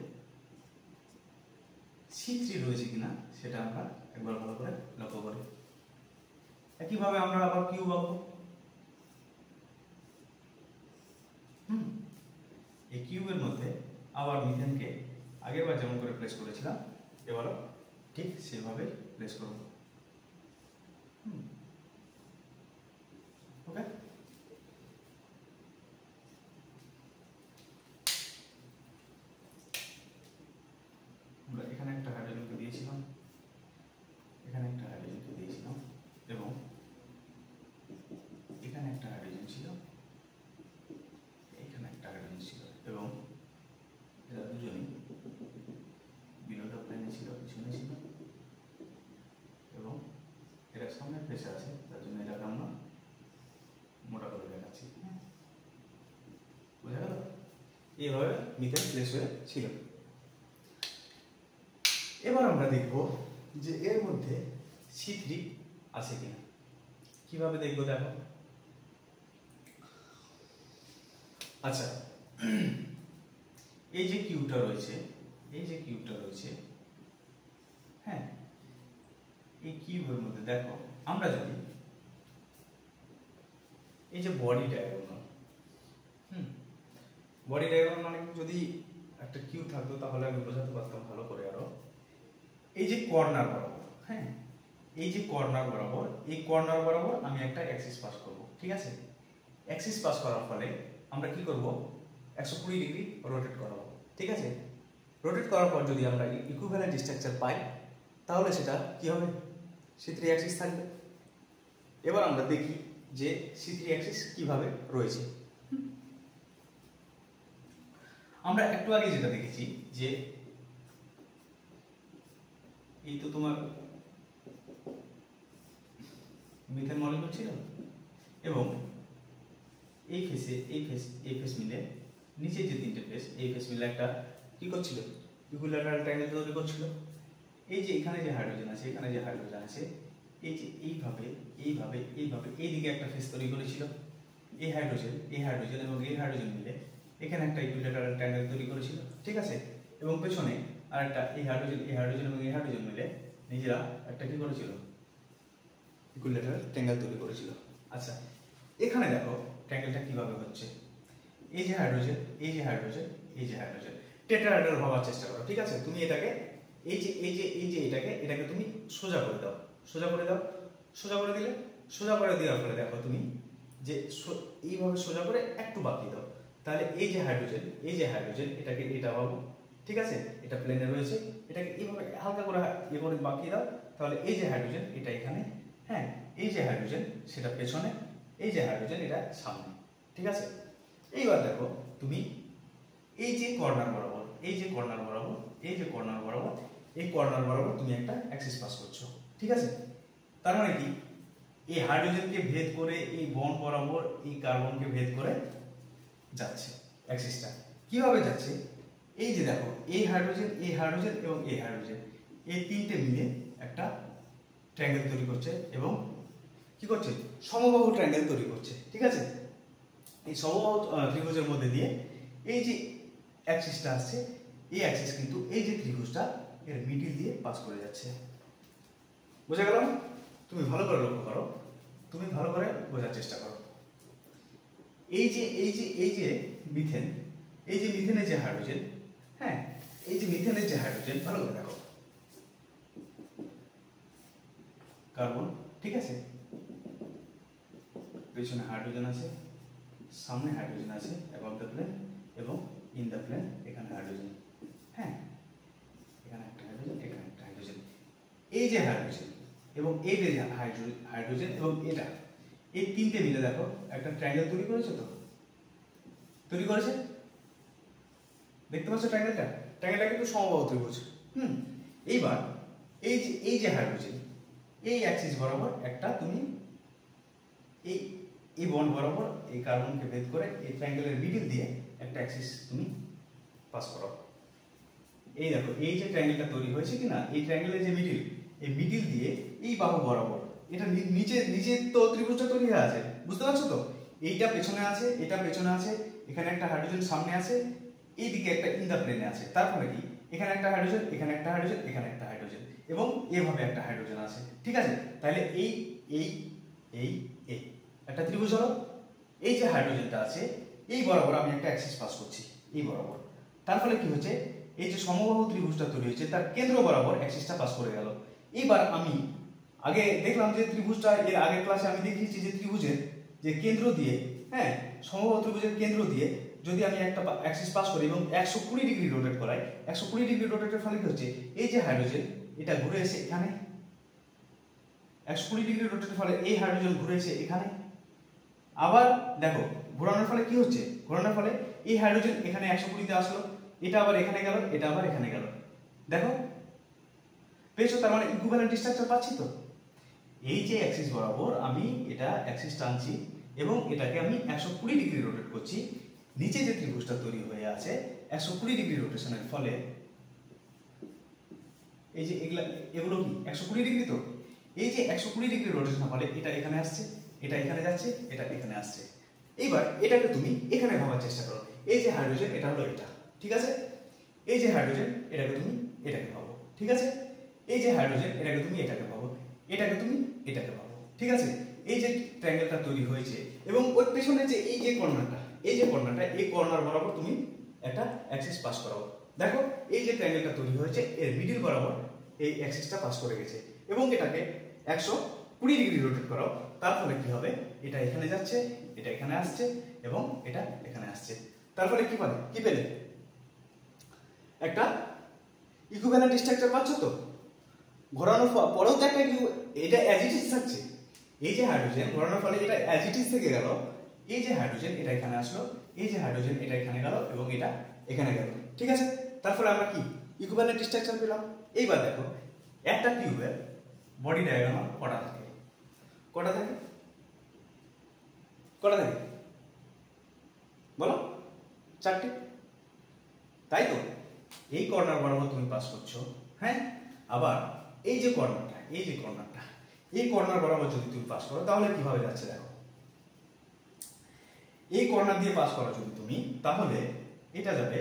C3 রয়েছে কিনা সেটা আমরা একবার ভালো করে লক্ষ্য করি। একইভাবে আমরা আবার কিউ পাবো। এই কিউবের মধ্যে আবার মিথেনকে আগেরবার যেমন করে প্লেস করেছিলাম, এবারও ঠিক সেভাবে প্লেস করব। ওকে, আমরা এখানে একটা হাইড্রোজেনকে দিয়েছিলাম, এখানে একটা হাইড্রোজেনকে দিয়েছিলাম, এবং এখানে একটা হাইড্রোজেন ছিল, এখানে একটা হাইড্রোজেন ছিল, এবং এরা দুজনেই বিলো দ্য প্লেনে ছিল, পিছনে ছিল, এবং এরা সামনে ফেসে আছে, তার জন্য এটাকে আমরা মোটা করে দেখাচ্ছি। বোঝা গেল? এইভাবে মিথেন প্লেস হয়ে ছিল। এবার আমরা দেখব যে এর মধ্যে C3 আছে কিনা। কিভাবে দেখবো, দেখো। আচ্ছা, এই যে কিউবটা রয়েছে, এই যে কিউবটা রয়েছে, হ্যাঁ, এই কিউবের মধ্যে দেখো আমরা যদি এই যে বডি ডায়াগ্রাম, বডি ডায়াগ্রাম মানে যদি একটা কিউব থাকতো তাহলে আমি বোঝাতে পারতাম ভালো করে আরো। এই যে কর্নার বরাবর, হ্যাঁ, এই যে কর্নার বরাবর, এই কর্নার বরাবর আমি একটা অ্যাক্সিস পাস করব। ঠিক আছে, অ্যাক্সিস পাস করার ফলে আমরা কি করব, 120 ডিগ্রি রোটেট করাবো। ঠিক আছে, রোটেট করার পর যদি আমরা ইকুইভ্যালেন্ট স্ট্রাকচার পাই, তাহলে সেটা কি হবে, C3 অ্যাক্সিস থাকবে। এবার আমরা দেখি যে C3 অ্যাক্সিস কিভাবে রয়েছে। আমরা একটু আগে যেটা দেখেছি যে এই তো তোমার মিথেন মলিকুল ছিল, এবং এই ফেস মিলে নিচে যে তিনটে ফেস, এই ফেস মিলে একটা কি করছিল, ইকুইল্যাটারাল ট্রায়াঙ্গেল তৈরি করছিল। এই যে এখানে যে হাইড্রোজেন আছে, এখানে যে হাইড্রোজেন আছে, এই যে এইভাবে এইভাবে এইভাবে এইদিকে একটা ফেস তৈরি করেছিল। এই হাইড্রোজেন এবং এই হাইড্রোজেন মিলে এখানে একটা ইকুইল্যাটারাল ট্রায়াঙ্গেল তৈরি করেছিল। ঠিক আছে, এবং পেছনে আরেকটা এই হাইড্রোজেন এবং এই হাইড্রোজেন মিলে নিজেরা একটা কি করেছিল, ইকুইল্যাটারাল ট্রায়াঙ্গেল তৈরি করেছিল। আচ্ছা, এখানে দেখো ট্রায়াঙ্গেলটা কিভাবে হচ্ছে। এই যে হাইড্রোজেন, এই যে হাইড্রোজেন, এই যে হাইড্রোজেন, টেট্রাহেড্রাল হওয়ার চেষ্টা করো। ঠিক আছে, তুমি এটাকে এটাকে তুমি সোজা করে দাও, সোজা করে দিলে, সোজা করে দেওয়ার ফলে দেখো তুমি যে এইভাবে সোজা করে একটু বাকি দাও, তাহলে এই যে হাইড্রোজেন এটাকে এটা পাবো। ঠিক আছে, এটা প্লেনে রয়েছে, এটাকে এইভাবে হালকা করে করে বাকি দাও, তাহলে এই যে হাইড্রোজেন এটা এখানে, হ্যাঁ, এই যে হাইড্রোজেন সেটা পেছনে, এই যে হাইড্রোজেন এটা সামনে। ঠিক আছে, এইবার দেখো তুমি এই যে কর্নার বরাবর, এই কর্নার বরাবর তুমি একটা অ্যাক্সিস পাস করছো। ঠিক আছে, তার মানে কি, এই হাইড্রোজেনকে ভেদ করে এই বন্ড বরাবর এই কার্বনকে ভেদ করে যাচ্ছে অ্যাক্সিসটা। কিভাবে যাচ্ছে, এই যে দেখো এই হাইড্রোজেন এবং এই হাইড্রোজেন, এই তিনটে মিলে একটা ট্রায়াঙ্গেল তৈরি করছে, এবং কি করছে, সমবাহু ট্রায়াঙ্গেল তৈরি করছে। ঠিক আছে, এই সমবাহু ত্রিভুজের মধ্যে দিয়ে এই যে অ্যাক্সিসটা আসছে, এই অ্যাক্সিস কিন্তু এই যে ত্রিভুজটা এর মিডিল দিয়ে পাস করে যাচ্ছে। বোঝা গেল? তুমি ভালো করে লক্ষ্য করো, তুমি ভালো করে বোঝার চেষ্টা করো। এই যে মিথেন, এই যে মিথেনের যে হাইড্রোজেন, হ্যাঁ, এই যে মিথেনের যে হাইড্রোজেন, ভালো করে দেখো, কার্বন, ঠিক আছে, পেছনে হাইড্রোজেন আছে, সামনে হাইড্রোজেন আছে অ্যাবাভ দ্য প্লেন, এবং ইন দ্য প্লেন এখানে হাইড্রোজেন, হ্যাঁ, এখানে একটা হাইড্রোজেন, এখানে একটা হাইড্রোজেন। এই যে হাইড্রোজেন এবং এই যে হাইড্রোজেন এবং এটা, এই তিনটে মিলে দেখো একটা ট্রায়াঙ্গেল তৈরি করেছে, তো তৈরি করেছে, দেখতে পাচ্ছ ট্রায়াঙ্গেলটা? ট্রায়াঙ্গেলটা কিন্তু সমবাহু ত্রিভুজ। এইবার এই যে হাইড্রোজেন, এই অ্যাক্সিস বরাবর একটা তুমি এই বন্ড বরাবর এই কার্বনকে ভেদ করে এই ট্রায়াঙ্গেলের মিডল দিয়ে একটা অ্যাক্সিস তুমি পাস করো। এই দেখো এই যে ট্রায়াঙ্গেলটা তৈরি হয়েছে কিনা, এই ট্রায়াঙ্গেলের যে মিডল, এই মিডল দিয়ে এই বাহু বরাবর এটা নিচে তো ত্রিভুজটা তৈরি হয়ে আছে, বুঝতে পারছো তো? এইটা পেছনে আছে, এটা পেছনে আছে, এখানে একটা হাইড্রোজেন সামনে আছে, এইদিকে একটা ইন দ্য প্লেনে আছে। তারপরে কি, এখানে একটা হাইড্রোজেন, এখানে একটা হাইড্রোজেন, এখানে একটা হাইড্রোজেন, এবং এভাবে একটা হাইড্রোজেন আছে, ঠিক আছে? তাহলে এই এই এই এই একটা ত্রিভুজ হলো। এই যে হাইড্রোজেনটা আছে এই বরাবর আমি একটা অ্যাক্সিস পাস করছি, এই বরাবর। তার ফলে কি হচ্ছে, এই যে সমবাহু ত্রিভুজটা তৈরি হয়েছে তার কেন্দ্র বরাবর অ্যাক্সিসটা পাস করে গেল। এবার আমি আগে দেখলাম যে ত্রিভুজটা, এর আগের ক্লাসে আমি দেখিয়েছি যে ত্রিভুজের যে কেন্দ্র দিয়ে, হ্যাঁ, সমবাহু ত্রিভুজের কেন্দ্র দিয়ে যদি আমি একটা অ্যাক্সিস পাস করি এবং 120 ডিগ্রি রোটেট করাই, 120 ডিগ্রি রোটেটের ফলে কি হচ্ছে, এই যে হাইড্রোজেন এটা ঘুরে এসে এখানে, 120 ডিগ্রি রোটেটের ফলে এই হাইড্রোজেন ঘুরে এসে এখানে। আবার দেখো ঘোরানোর ফলে কি হচ্ছে, ঘোরানোর ফলে এই হাইড্রোজেন এখানে 120 তে আসলো, এটা আবার এখানে গেল, এটা আবার এখানে গেল। দেখো পেয়েছো? তার মানে ইকুইভ্যালেন্ট স্ট্রাকচার পাচ্ছি তো। এই যে অ্যাক্সিস বরাবর আমি এটা অ্যাক্সিস টানছি এবং এটাকে আমি 120 ডিগ্রি রোটেট করছি, নিচে যে ত্রিভুজটা তৈরি হয়ে আছে 120 ডিগ্রি রোটেশনের ফলে, এই যে এগুলো কি 120 ডিগ্রি, তো এই যে 120 ডিগ্রি রোটেশনের ফলে এটা এখানে আসছে, এটা এখানে যাচ্ছে, এটা এখানে আসছে। এইবার এটাকে তুমি এখানে ভাবার চেষ্টা করো, এই যে হাইড্রোজেন এটা হলো এটা, ঠিক আছে? এই যে হাইড্রোজেন এটাকে তুমি এটাকে ভাবো, ঠিক আছে? এই যে হাইড্রোজেন এটাকে তুমি এটাকে ভাবো, এটাকে তুমি এটাকে ভাবো, ঠিক আছে? এই যে ট্রায়াঙ্গেলটা তৈরি হয়েছে এবং ওর পেছনে যে এই যে কর্নারটা, এই যে কর্নারটা, এই কর্নার বরাবর তুমি একটা অ্যাক্সিস পাস করাও। দেখো এই যে ট্রায়াঙ্গেলটা তৈরি হয়েছে এর মিডল বরাবর এই অ্যাক্সিসটা পাস করে গেছে এবং এটাকে 120 ডিগ্রি রোটেট করাও। তার ফলে কি হবে, এটা এখানে যাচ্ছে, এটা এখানে আসছে এবং এটা এখানে আসছে। তার ফলে কি পাবে, কি পেলে? একটা ইকুইভ্যালেন্ট স্ট্রাকচার পাচ্ছ তো। ঘোরানোর পরেও তো একটা এটা অ্যাজ ইট ইজ থাকছে। এই যে হাইড্রোজেন ঘোরানোর ফলে এটা অ্যাজ ইট ইজ থেকে গেল, এই যে হাইড্রোজেন এটা এখানে আসলো, এই যে হাইড্রোজেন এটা এখানে গেল এবং এটা এখানে গেল, ঠিক আছে? তারপরে আমরা কি ইকুইভ্যালেন্ট স্ট্রাকচার পেলাম। এইবার দেখো একটা কিউবের বডি ডায়াগ্রাম কটা থাকে, কটা থাকে, কটা থাকে বলো? 4টি, তাই তো? এই কর্নার বরাবর তুমি পাস করছো, হ্যাঁ, আবার এই যে কর্নারটা, এই যে কর্নারটা, এই কর্নার বরাবর যদি তুমি পাস করো তাহলে কিভাবে যাচ্ছে দেখো, এই কর্নার দিয়ে পাস করো যদি তুমি, তাহলে এটা যাবে,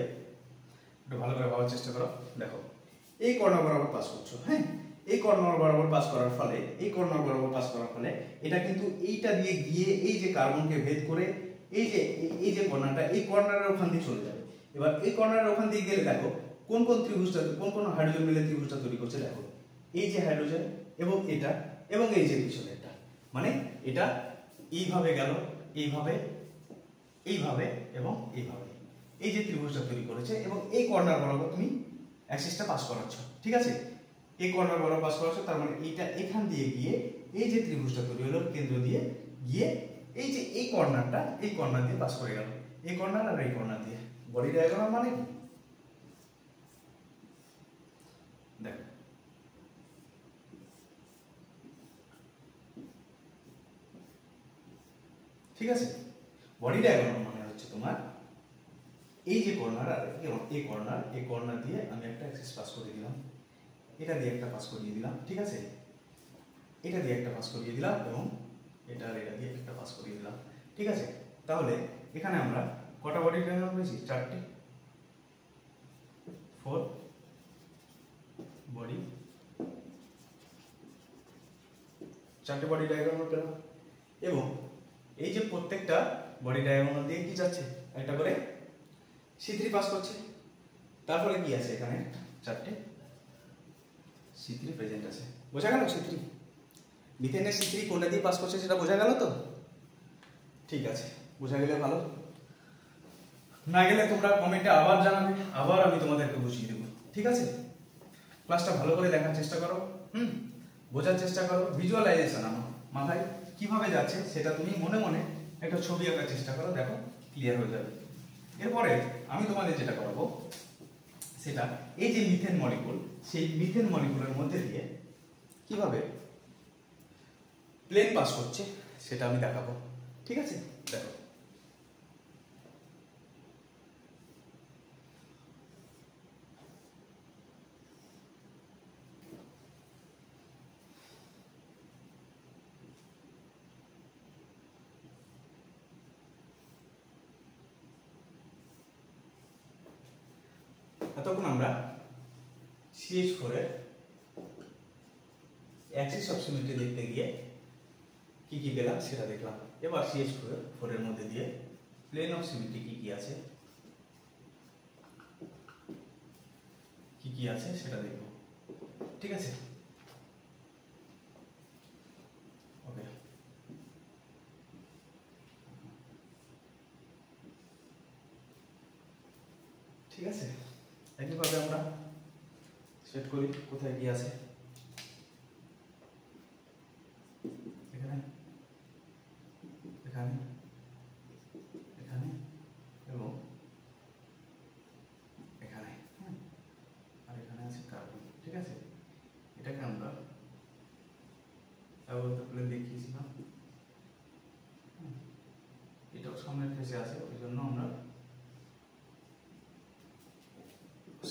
একটু ভালো করে ভাবার চেষ্টা করো। দেখো এই কর্নার বরাবর পাস করছো, হ্যাঁ, এই কর্নার বরাবর পাস করার ফলে, এই কর্নার বরাবর পাস করার ফলে এটা কিন্তু এইটা দিয়ে গিয়ে এই যে কার্বনকে ভেদ করে এই যে কর্নারটা, এই কর্নারের ওখান দিয়ে চলে যাবে। এবার এই কর্নারের ওখান দিয়ে গেলে দেখো কোন কোন ত্রিভুজটা, কোন কোন হাইড্রোজেন মিলে ত্রিভুজটা তৈরি করছে। দেখো এই যে হাইড্রোজেন এবং এটা এবং এই যে পিছনেরটা, মানে এটা এইভাবে গেল, এইভাবে, এইভাবে এবং এইভাবে, এই যে ত্রিভুজটা তৈরি করেছে এবং এই কর্নার বরাবর তুমি অ্যাক্সিসটা পাস করাচ্ছ, ঠিক আছে? এই কর্নার বরাবর পাস করাচ্ছ, তার মানে এইটা এখান দিয়ে গিয়ে এই যে ত্রিভুজটা তৈরি হলো কেন্দ্র দিয়ে গিয়ে এই যে এই কর্নারটা, এই কর্নার দিয়ে পাস করে গেল, এই কর্নার আর এই কর্নার দিয়ে। বডি ডায়াগ্রাম মানে কি দেখো, ঠিক আছে? বডি ডায়াগ্রাম মানে হচ্ছে তোমার এই যে কর্নার আর এই কর্নার, এই কর্নার দিয়ে আমি একটা অ্যাক্সিস পাস করে দিলাম, এটা দিয়ে একটা পাস করিয়ে দিলাম, ঠিক আছে? এটা দিয়ে একটা পাস করিয়ে দিলাম এবং এটা আর এটা দিয়ে একটা পাস করিয়ে দিলাম, ঠিক আছে? তাহলে এখানে আমরা কটা বডি ডায়াগ্রাম পেয়েছি? 4টি। 4 বডি, 4টে বডি ডায়াগোনাল পেলাম। এবং এই যে প্রত্যেকটা বডি ডায়াগোনাল দিয়ে কি যাচ্ছে, একটা করে C3 পাস করছে। তারপরে কি আছে, এখানে 4টে C3 প্রেজেন্ট আছে। বোঝা গেল C3? মিথেনের C3 কোনটা দিয়ে পাস করছে সেটা বোঝা গেল তো? ঠিক আছে, বোঝা গেলে ভালো, না গেলে তোমরা কমেন্টে আবার জানাবে, আবার আমি তোমাদেরকে বুঝিয়ে দেবো। ঠিক আছে, ক্লাসটা ভালো করে দেখার চেষ্টা করো, বোঝার চেষ্টা করো। ভিজুয়ালাইজেশন আমার মাথায় কিভাবে যাচ্ছে সেটা তুমি মনে মনে একটা ছবি আঁকার চেষ্টা করো, দেখো ক্লিয়ার হয়ে যাবে। এরপরে আমি তোমাদের যেটা করাবো সেটা এই যে মিথেন মলিকুল, সেই মিথেন মলিকুলের মধ্যে দিয়ে কিভাবে প্লেন পাস করছে সেটা আমি দেখাবো। ঠিক আছে, দেখো। এতক্ষণ আমরা CH4 এর অ্যাক্সিস অফ সিমেট্রি দেখতে গিয়ে কি কি পেলাম সেটা দেখলাম। এবার CH4 এর মধ্যে দিয়ে প্লেন অফ সিমেট্রি কি কি আছে সেটা দেখব। ঠিক আছে, ওকে। ঠিক আছে, একইভাবে আমরা সেট করি কোথায় কি আছে। এখানে, এখানে, এখানে এবং এখানে, আর এখানে আছে কার্বন। ঠিক আছে, এটাকে আমরা প্লেন দেখিয়েছিলাম, এটাও সামনের ফেসে আছে, ওই জন্য আমরা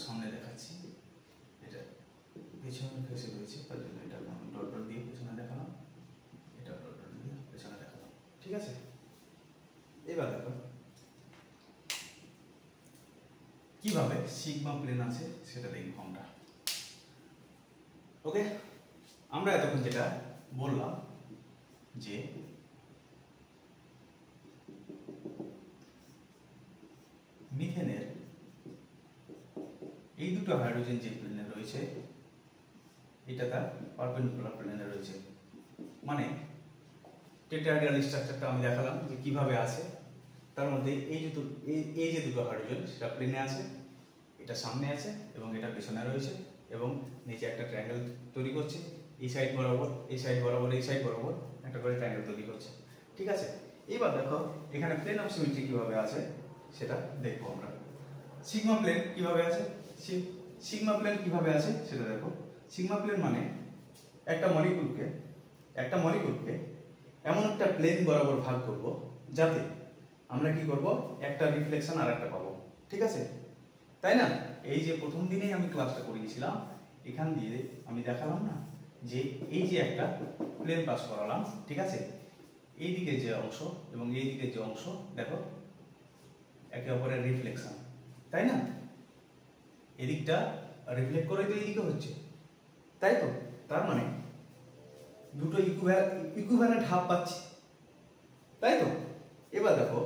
সামনে দেখাচ্ছি। এটা পেছনের ফেসে রয়েছে, তার জন্য এটা ডট ডট দিয়ে পেছনে দেখালাম, এটা ডট ডট দিয়ে পেছনে দেখালাম। ঠিক আছে, এবার দেখো কিভাবে সিগমা প্লেন আছে সেটা দেখব আমরা। ওকে, আমরা এতক্ষণ যেটা বললাম যে মিথেনের এই দুটো হাইড্রোজেন যে প্লেনে রয়েছে এটা তার পারপেন্ডিকুলার প্লেনে রয়েছে, মানে টেট্রাহেড্রাল স্ট্রাকচারটা আমি দেখালাম যে কিভাবে আছে। তার মধ্যে এই যে দুটো হাইড্রোজেন সেটা প্লেনে আছে, এটা সামনে আছে এবং এটা পেছনে রয়েছে, এবং নিচে একটা ট্রায়াঙ্গেল তৈরি করছে, এই সাইড বরাবর, এই সাইড বরাবর, এই সাইড বরাবর একটা করে ট্রায়াঙ্গেল তৈরি করছে। ঠিক আছে, এবার দেখো এখানে প্লেন অফ সিমেট্রি কিভাবে আছে সেটা দেখবো আমরা। সিগমা প্লেন কিভাবে আছে, সিগমা প্লেন কিভাবে আছে সেটা দেখো। সিগমা প্লেন মানে একটা মলিকুলকে এমন একটা প্লেন বরাবর ভাগ করব যাতে আমরা কি করব, একটা রিফ্লেকশন আর একটা পাবো। ঠিক আছে, তাই না? এই যে প্রথম দিনেই আমি ক্লাসটা করিয়েছিলাম, এখান দিয়ে আমি দেখালাম না যে এই যে একটা প্লেন পাস করালাম। ঠিক আছে, এই দিকে যে অংশ এবং এই দিকে যে অংশ দেখো একে অপরের রিফ্লেকশন, তাই না? এদিকটা রিফ্লেক্ট করে তো এইদিকে হচ্ছে, তাই তো? তার মানে দুটো ইকুইভ্যালেন্ট হাফ পাচ্ছি, তাই তো? এবার দেখো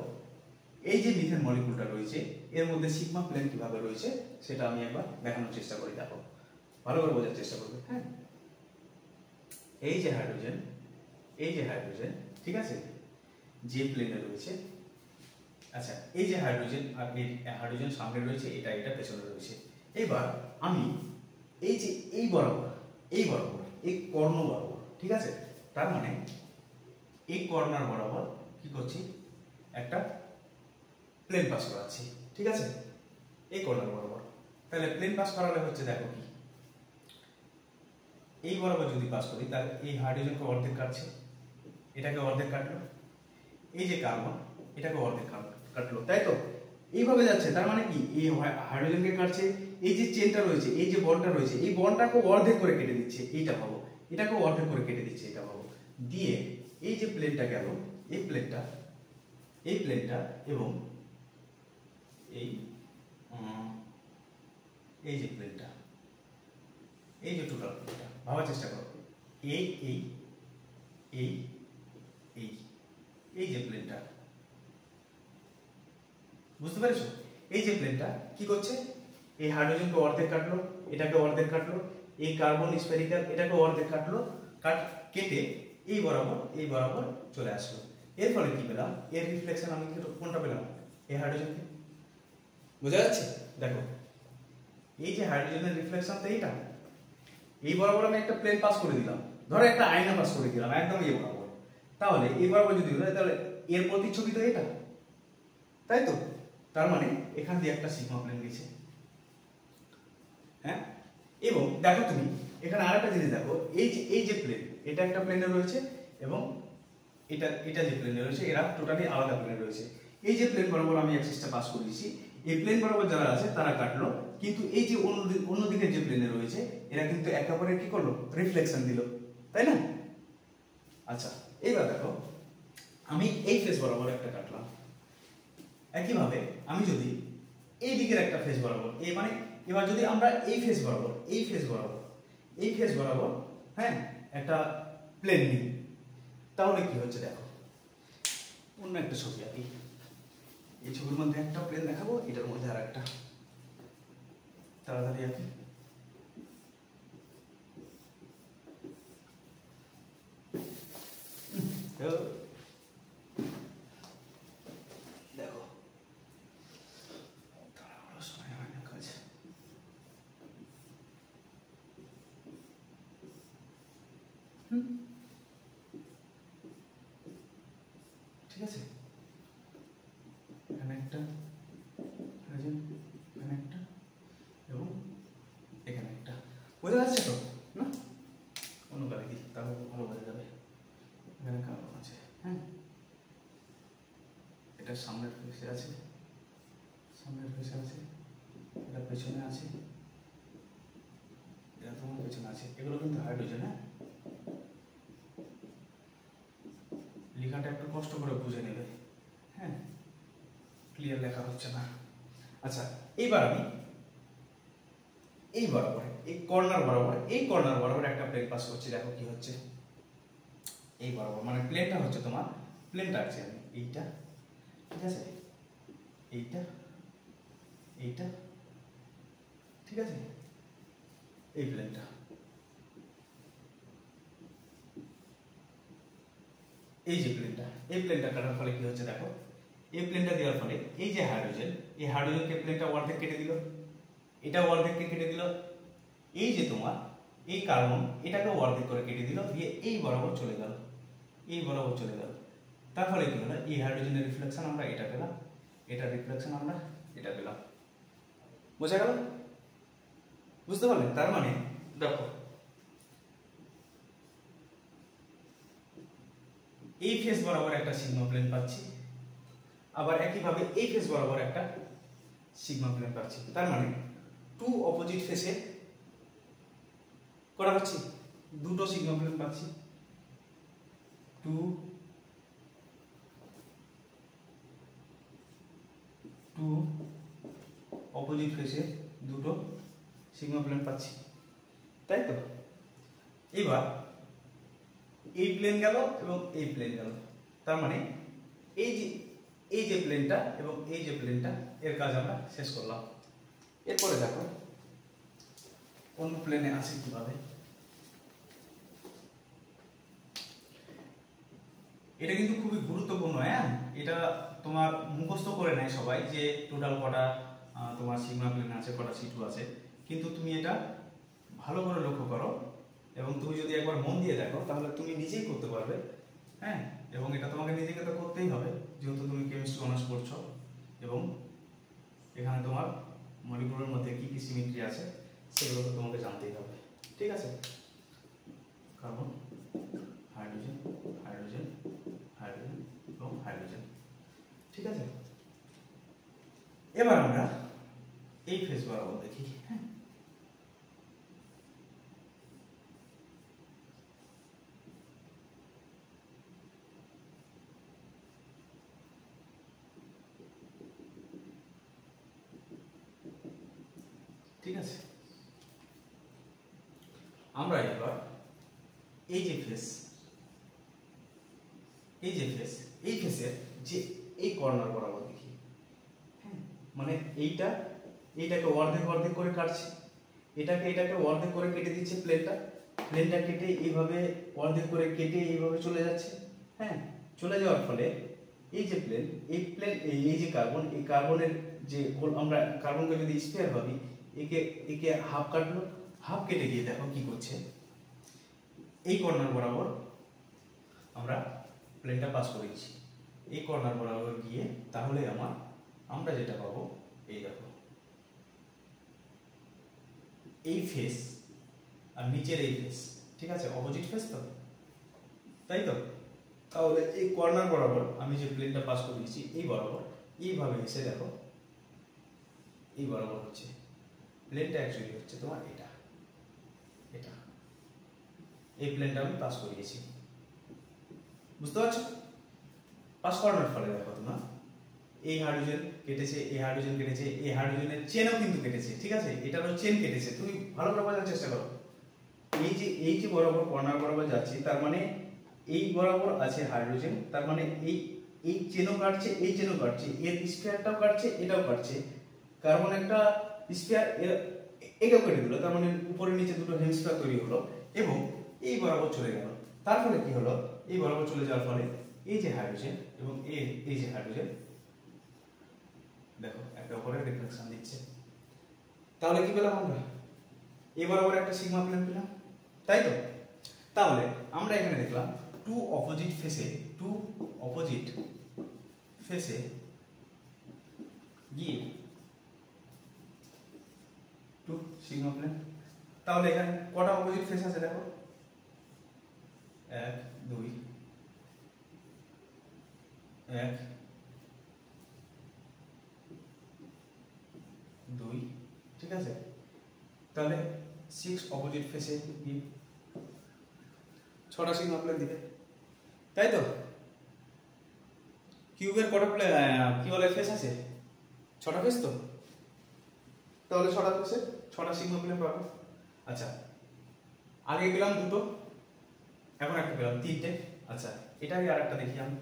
এই যে মিথেন মলিকুলটা রয়েছে এর মধ্যে সিগমা প্লেন কিভাবে রয়েছে সেটা আমি একবার দেখানোর চেষ্টা করি, দেখো ভালো করে বোঝার চেষ্টা করবে। হ্যাঁ, এই যে হাইড্রোজেন, ঠিক আছে, যে প্লেনে রয়েছে, আচ্ছা এই যে হাইড্রোজেন আর এই হাইড্রোজেন সামনে রয়েছে, এটা পেছনে রয়েছে। এবার আমি এই যে এই বরাবর এই কর্ণ বরাবর, ঠিক আছে, তার মানে এই কর্নার বরাবর কি করছি, একটা প্লেন পাস করাচ্ছি। ঠিক আছে, এই কর্নার বরাবর। তাহলে প্লেন পাস করালে হচ্ছে দেখো কি, এই বরাবর যদি পাস করি তাহলে এই হাইড্রোজেনকে অর্ধেক কাটছে, এটাকে অর্ধেক কাটলো, এই যে কার্বন এটাকে অর্ধেক কাটলো, তাই তো? এইভাবে যাচ্ছে, তার মানে কি এই হাইড্রোজেনকে কাটছে, এই যে চেনটা রয়েছে, এই যে বন্ডটা রয়েছে, এই বন্ডটাকে অর্ধেক করে কেটে দিচ্ছে, এইটা ভাবো, এটাকেও অর্ধেক করে কেটে দিচ্ছে, এটা ভাবো, দিয়ে এই যে প্লেনটা গেল, এই প্লেনটা এবং এই এই যে প্লেনটা, এই যে টোটাল প্লেনটা ভাবার চেষ্টা করো, এই এই এই এই এই যে প্লেনটা, বুঝতে পেরেছো? এই যে প্লেনটা কি করছে, এই হাইড্রোজেনকে অর্ধেক কাটলো, এটাকে অর্ধেক কাটলো, এই কার্বন স্ফেরিক্যাল এটাকে অর্ধেক কাটলো, কেটে এই বরাবর চলে আসলো। এর ফলে কি পেলাম, এর রিফ্লেকশন আমি কোনটা পেলাম, এই হাইড্রোজেনকে। বোঝা যাচ্ছে? দেখো এই যে হাইড্রোজেনের রিফ্লেকশন তো এইটা, এই বরাবর আমি একটা প্লেন পাস করে দিলাম, ধরো একটা আয়না পাস করে দিলাম একদম এই বরাবর, তাহলে এই বরাবর যদি হয় তাহলে এর প্রতিচ্ছবি তো এটা, তাই তো? তার মানে এখান দিয়ে একটা সিগমা প্লেন গেছে। হ্যাঁ, এবং দেখো তুমি এখানে আরেকটা জিনিস দেখো, এই যে প্লেন, এটা একটা প্লেনে রয়েছে এবং এটা যে প্লেনে রয়েছে এরা টোটালি আলাদা প্লেনে রয়েছে। এই যে প্লেন বরাবর আমি অ্যাক্সিসটা পাস করেছি, এই প্লেন বরাবর যারা আছে তারা কাটলো, কিন্তু এই যে অন্যদিকে যে প্লেনে রয়েছে এরা কিন্তু একে অপরের কি করলো, রিফ্লেকশন দিল, তাই না? আচ্ছা, এইবার দেখো আমি এই ফেস বরাবর একটা কাটলাম, একইভাবে আমি যদি এই দিকের একটা ফেস বরাবর, এই মানে এবার যদি আমরা এই ফেস বরাবর হ্যাঁ একটা প্লেন নিই, তাহলে কি হচ্ছে দেখো, অন্য একটা ছবি আঁকি, এই ছবির মধ্যে একটা প্লেন দেখাবো, এটার মধ্যে আর একটা, তাড়াতাড়ি আঁকি। দেখো সময় হয় না কাজ, ঠিক আছে? এখানে একটা, এখানে একটা এবং এখানে একটা, বোঝা যাচ্ছে তো না? অন্য কালে দিই তাহলে ভালো বোঝা যাবে। এখানে কারণ আছে, হ্যাঁ, এটা সামনের ফেসে আছে, এটা পেছনে আছে, এটা তোমার পেছনে আছে, এগুলো কিন্তু হাইড্রোজেন। হ্যাঁ, লেখাটা একটু কষ্ট করে বুঝে নেবে, হ্যাঁ, ক্লিয়ার লেখা হচ্ছে না। আচ্ছা, এইবার আমি এই বরাবর, এই কর্নার বরাবর একটা প্লেন পাস করছি, দেখো কি হচ্ছে, এই বরাবর মানে প্লেনটা হচ্ছে তোমার, প্লেনটা আছে আমি এইটা, ঠিক আছে, এইটা ঠিক আছে, এই প্লেনটা, এই যে প্লেনটা, এই প্লেনটা কাটার ফলে কি হচ্ছে দেখো, এই প্লেনটা দেওয়ার ফলে এই যে হাইড্রোজেন, এই হাইড্রোজেনকে প্লেনটা অর্ধেক কেটে দিল, এটাও অর্ধেককে কেটে দিল, এই যে তোমার এই কার্বন এটাকেও অর্ধেক করে কেটে দিল, দিয়ে এই বরাবর চলে গেল, তার ফলে কি হলো, এই হাইড্রোজেনের রিফ্লেকশন আমরা এটা পেলাম, এটার রিফ্লেকশন আমরা এটা পেলাম। বোঝা গেল? বুঝতে পারলে? তার মানে দেখো এই ফেস বরাবর একটা সিগমা প্লেন পাচ্ছি, আবার একইভাবে এই ফেস বরাবর একটা সিগমা প্লেন পাচ্ছি, তার মানে টু অপোজিট ফেসে করা পাচ্ছি, দুটো সিগমা প্লেন পাচ্ছি, টু অপোজিট ফেসে দুটো সিগমা প্লেন পাচ্ছি, তাই তো? এবার এই প্লেন গেল এবং এই প্লেন গেল, তার মানে এই যে প্লেনটা এবং এই যে প্লেনটা এর কাজ আমরা শেষ করলাম। এরপরে দেখো অন্য প্লেনে আছে কিভাবে, এটা কিন্তু খুবই গুরুত্বপূর্ণ। হ্যাঁ, এটা তোমার মুখস্থ করে নেয় সবাই যে টোটাল কটা তোমার সিগমা প্লেন আছে, কটা সিটু আছে, কিন্তু তুমি এটা ভালো করে লক্ষ্য করো এবং তুমি যদি একবার মন দিয়ে দেখো তাহলে তুমি নিজেই করতে পারবে। হ্যাঁ, এবং এটা তোমাকে নিজেকে তো করতেই হবে যেহেতু তুমি কেমিস্ট্রি অনার্স করছো, এবং এখানে তোমার মলিকুলের মধ্যে কি কি সিমেট্রি আছে সেগুলো তো তোমাকে জানতেই হবে। ঠিক আছে, কার্বন, হাইড্রোজেন, হাইড্রোজেন, হাইড্রোজেন এবং হাইড্রোজেন। ঠিক আছে, এবার আমরা এই ফেজ বরাবর দেখি। হ্যাঁ, ঠিক আছে। আমরা এবার এই যে ফেস, এই ফেসের যে এই কর্নার বরাবর দেখি, হ্যাঁ, মানে এইটাকে অর্ধেক করে কাটছে, এটাকে অর্ধেক করে কেটে দিচ্ছে প্লেনটা কেটে এইভাবে অর্ধেক করে কেটে এইভাবে চলে যাচ্ছে, হ্যাঁ। চলে যাওয়ার ফলে এই যে এই যে কার্বন, এই কার্বনের যে আমরা কার্বনকে যদি স্ফিয়ার ভাবি, একে হাফ কেটে গিয়ে দেখো কি করছে, এই কর্নার বরাবর আমরা প্লেনটা পাস করেছি, এই কর্নার বরাবর গিয়ে তাহলে আমরা যেটা পাবো, এই দেখো এই ফেস আর নিচের এই ফেস, ঠিক আছে, অপোজিট ফেস তো, তাই তো। তাহলে এই কর্নার বরাবর আমি যে প্লেনটা পাস করে দিয়েছি এই বরাবর এইভাবে এসে দেখো এই বরাবর হচ্ছে প্লেনটা, অ্যাকচুয়ালি হচ্ছে তোমার এটা এই প্লেনটা আমি পাস করিয়েছি, বুঝতে পারছো? পাস করানোর ফলে দেখো তোমরা এই হাইড্রোজেন কেটেছে, এই হাইড্রোজেন কেটেছে, এই হাইড্রোজেনের চেনও কিন্তু কেটেছে, ঠিক আছে, এটারও চেন কেটেছে। তুমি ভালো করে বোঝার চেষ্টা করো, এই যে বরাবর কর্নার বরাবর যাচ্ছে, তার মানে এই বরাবর আছে হাইড্রোজেন, তার মানে এই চেনও কাটছে, এই চেনও কাটছে, এর স্ফিয়ারটাও কাটছে, এটাও কাটছে, কার্বন একটা স্ফিয়ার এটাও কেটে দিল, তার মানে উপরে নিচে দুটো হেমিস্ফিয়ার তৈরি হলো এবং এই বরাবর চলে গেল। তার ফলে কি হলো, এই বরাবর চলে যাওয়ার ফলে এই যে হাইড্রোজেন এবং এই যে হাইড্রোজেন দেখো একে অপরের রিফ্লেকশন দিচ্ছে। তাহলে কি পেলাম আমরা, এই বরাবর একটা সিগমা প্লেন পেলাম, তাই তো। তাহলে আমরা এখানে দেখলাম টু অপোজিট ফেসে গিয়ে টু সিগমা প্লেন। তাহলে এখানে কটা অপোজিট ফেস আছে দেখো, 1 2 1 2, ঠিক আছে। তাহলে 6 অপোজিট ফেসে গিয়ে 6টা সিগমা প্লেন দিবে, তাই তো। কিউবের কটা কি বলে ফেস আছে, 6টা ফেস তো, তাহলে 6টা ফেসে 6টা সিগমা প্লেন পাবো। আচ্ছা, আগে পেলাম 2টো, এখন একটা পেলাম 3টে। আচ্ছা, এটাকে আর একটা দেখি আমি,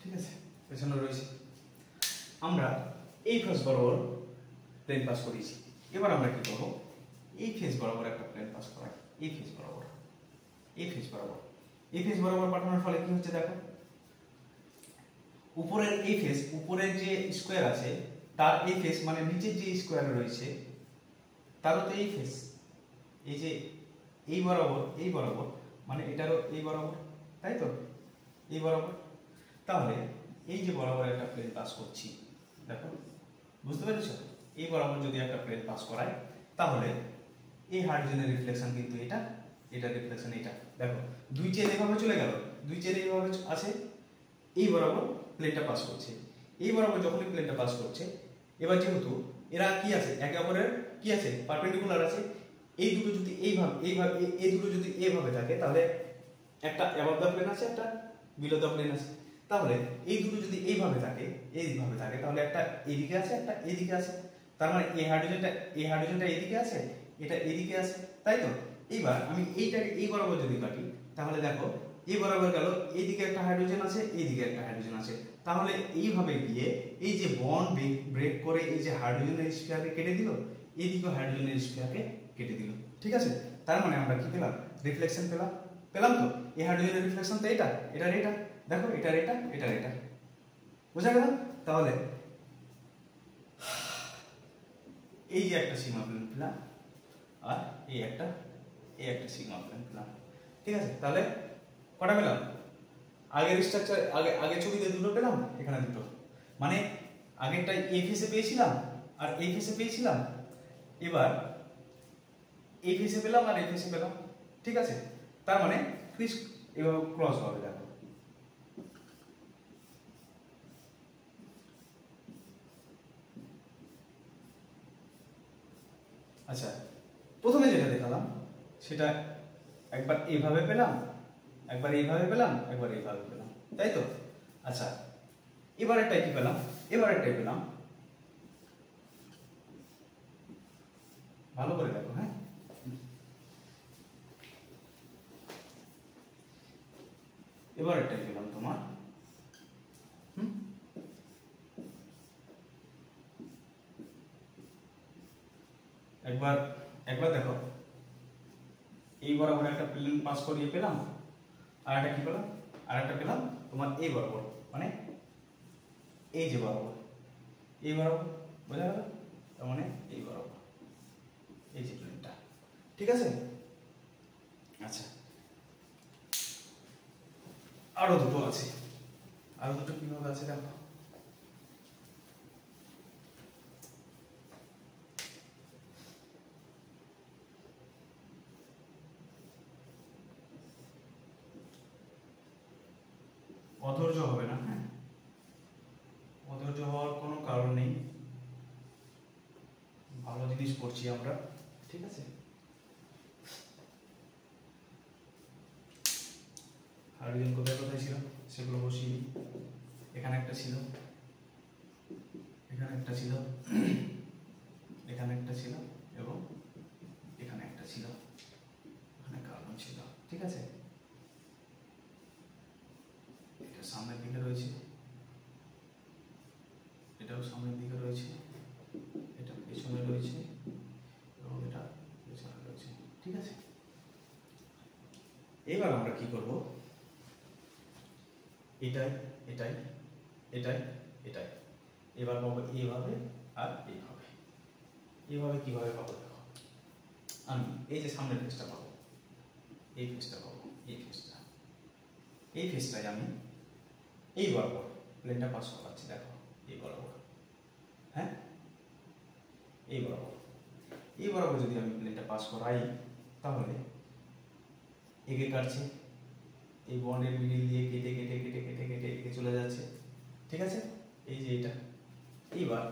ঠিক আছে, পেছনে রয়েছে। আমরা এই ফেস বরাবর প্লেন পাস করেছি, এবার আমরা কি করব, এই ফেস বরাবর একটা প্লেন পাস করাই, এই ফেস বরাবর পাঠানোর ফলে কি হচ্ছে দেখো, উপরের এই ফেস, উপরের যে স্কয়ার আছে তার এই ফেস, মানে নিচের যে স্কয়ার রয়েছে তারও তো এই ফেস, এই যে এই বরাবর মানে এটারও এই বরাবর, তাই তো, এই বরাবর। তাহলে এই যে বরাবর একটা প্লেন পাস করছি দেখো, বুঝতে পেরেছো, এই বরাবর যদি একটা প্লেন পাস করায় তাহলে এই হাইড্রোজেনের রিফ্লেকশন কিন্তু এটা রিফ্লেকশন এটা দেখো, দুই চেন এভাবে চলে গেল, দুই চেন এইভাবে আছে, এই বরাবর প্লেনটা পাস করছে, এই বরাবর যখনই প্লেনটা পাস করছে, এবার যেহেতু এরা কি আছে, একে অপরের কি আছে, পারপেন্ডিকুলার আছে, এই দুটো যদি এই দুটো যদি এইভাবে থাকে তাহলে একটা অ্যাবভ দ্য প্লেন আছে, একটা বিলো দ্য প্লেন আছে। তাহলে এই দুটো যদি এইভাবে থাকে তাহলে একটা এদিকে আছে, একটা এদিকে আছে, তার মানে এই হাইড্রোজেনটা এদিকে আছে, এটা এদিকে আছে, তাই তো। এইবার আমি এইটাকে এই বরাবর যদি কাটি তাহলে দেখো এই বরাবর গেল, এইদিকে একটা হাইড্রোজেন আছে, এইদিকে একটা হাইড্রোজেন আছে, তাহলে এইভাবে গিয়ে এই যে বন্ড ব্রেক করে এই যে হাইড্রোজেনের স্ফিয়ারকে কেটে দিল, এইদিকে হাইড্রোজেনের স্ফিয়ারকে কেটে দিল, ঠিক আছে। তার মানে আমরা কি পেলাম, রিফ্লেকশন পেলাম তো, এই হাইড্রোজেনের রিফ্লেকশন তো এটা দেখো, এটা বোঝা গেল। তাহলে এই যে একটা সিগমা প্লেন পেলাম আর এই একটা সিগমা প্লেন পেলাম, ঠিক আছে। তাহলে কটা পেলাম, আগের স্ট্রাকচার আগে ছবিতে দুটো পেলাম, এখানে দুটো, মানে আগেরটা এই ফেসে পেয়েছিলাম আর এই ফেসে পেয়েছিলাম, এবার এই ফেসে পেলাম আর এই ফেসে পেলাম, ঠিক আছে। তার মানে ক্রিস এভাবে ক্রস হবে, দেখো। আচ্ছা, প্রথমে যেটা দেখালাম সেটা একবার এইভাবে পেলাম, একবার এইভাবে পেলাম, একবার এইভাবে পেলাম, তাই তো। আচ্ছা, এবারেরটাই কি পেলাম, এবারেরটাই পেলাম, ভালো করে দেখো, হ্যাঁ। এবারেরটাই পেলাম তোমার, একবার একবার দেখো, এই বরাবর একটা প্লেন পাস করিয়ে পেলাম, আর একটা কি পেলাম, আর একটা পেলাম তোমার এই বরাবর, মানে এই যে বরাবর, এই বরাবর, বোঝা গেল? তার মানে এই বরাবর, এই যে প্লেনটা, ঠিক আছে। আচ্ছা, আরো দুটো আছে, আরো দুটো কিভাবে আছে দেখো। অধৈর্য হবে না, হ্যাঁ, অধৈর্য হওয়ার কোনো কারণ নেই, ভালো জিনিস পড়ছি আমরা, ঠিক আছে। হাইড্রোজেন কোথায় কোথায় ছিল সেগুলো বসিয়ে, এখানে একটা ছিল, এখানে একটা ছিল, এখানে একটা ছিল, এবং এখানে একটা ছিল, এখানে কার্বন ছিল, ঠিক আছে। এটা সামনের দিকে রয়েছে, এটাও সামনের দিকে রয়েছে, এটা পেছনে রয়েছে, এবং এটা পেছনে রয়েছে, ঠিক আছে। এবার আমরা কি করব, এটাই এটাই এটাই এটাই, এবার পাবো এইভাবে আর এইভাবে। এইভাবে কিভাবে পাবো দেখো, আমি এই যে সামনের ফেসটা পাবো, এই ফেসটা পাবো, এই ফেসটা, এই ফেসটাই আমি এই বরাবর প্লেনটা পাস করাচ্ছি, দেখো এই বরাবর, হ্যাঁ, এই বরাবর, এই বরাবর যদি আমি প্লেনটা পাস করাই তাহলে একে কাটছে, এই বন্ডের মিডিল দিয়ে কেটে কেটে কেটে কেটে কেটে একে চলে যাচ্ছে, ঠিক আছে। এই যে এটা, এইবার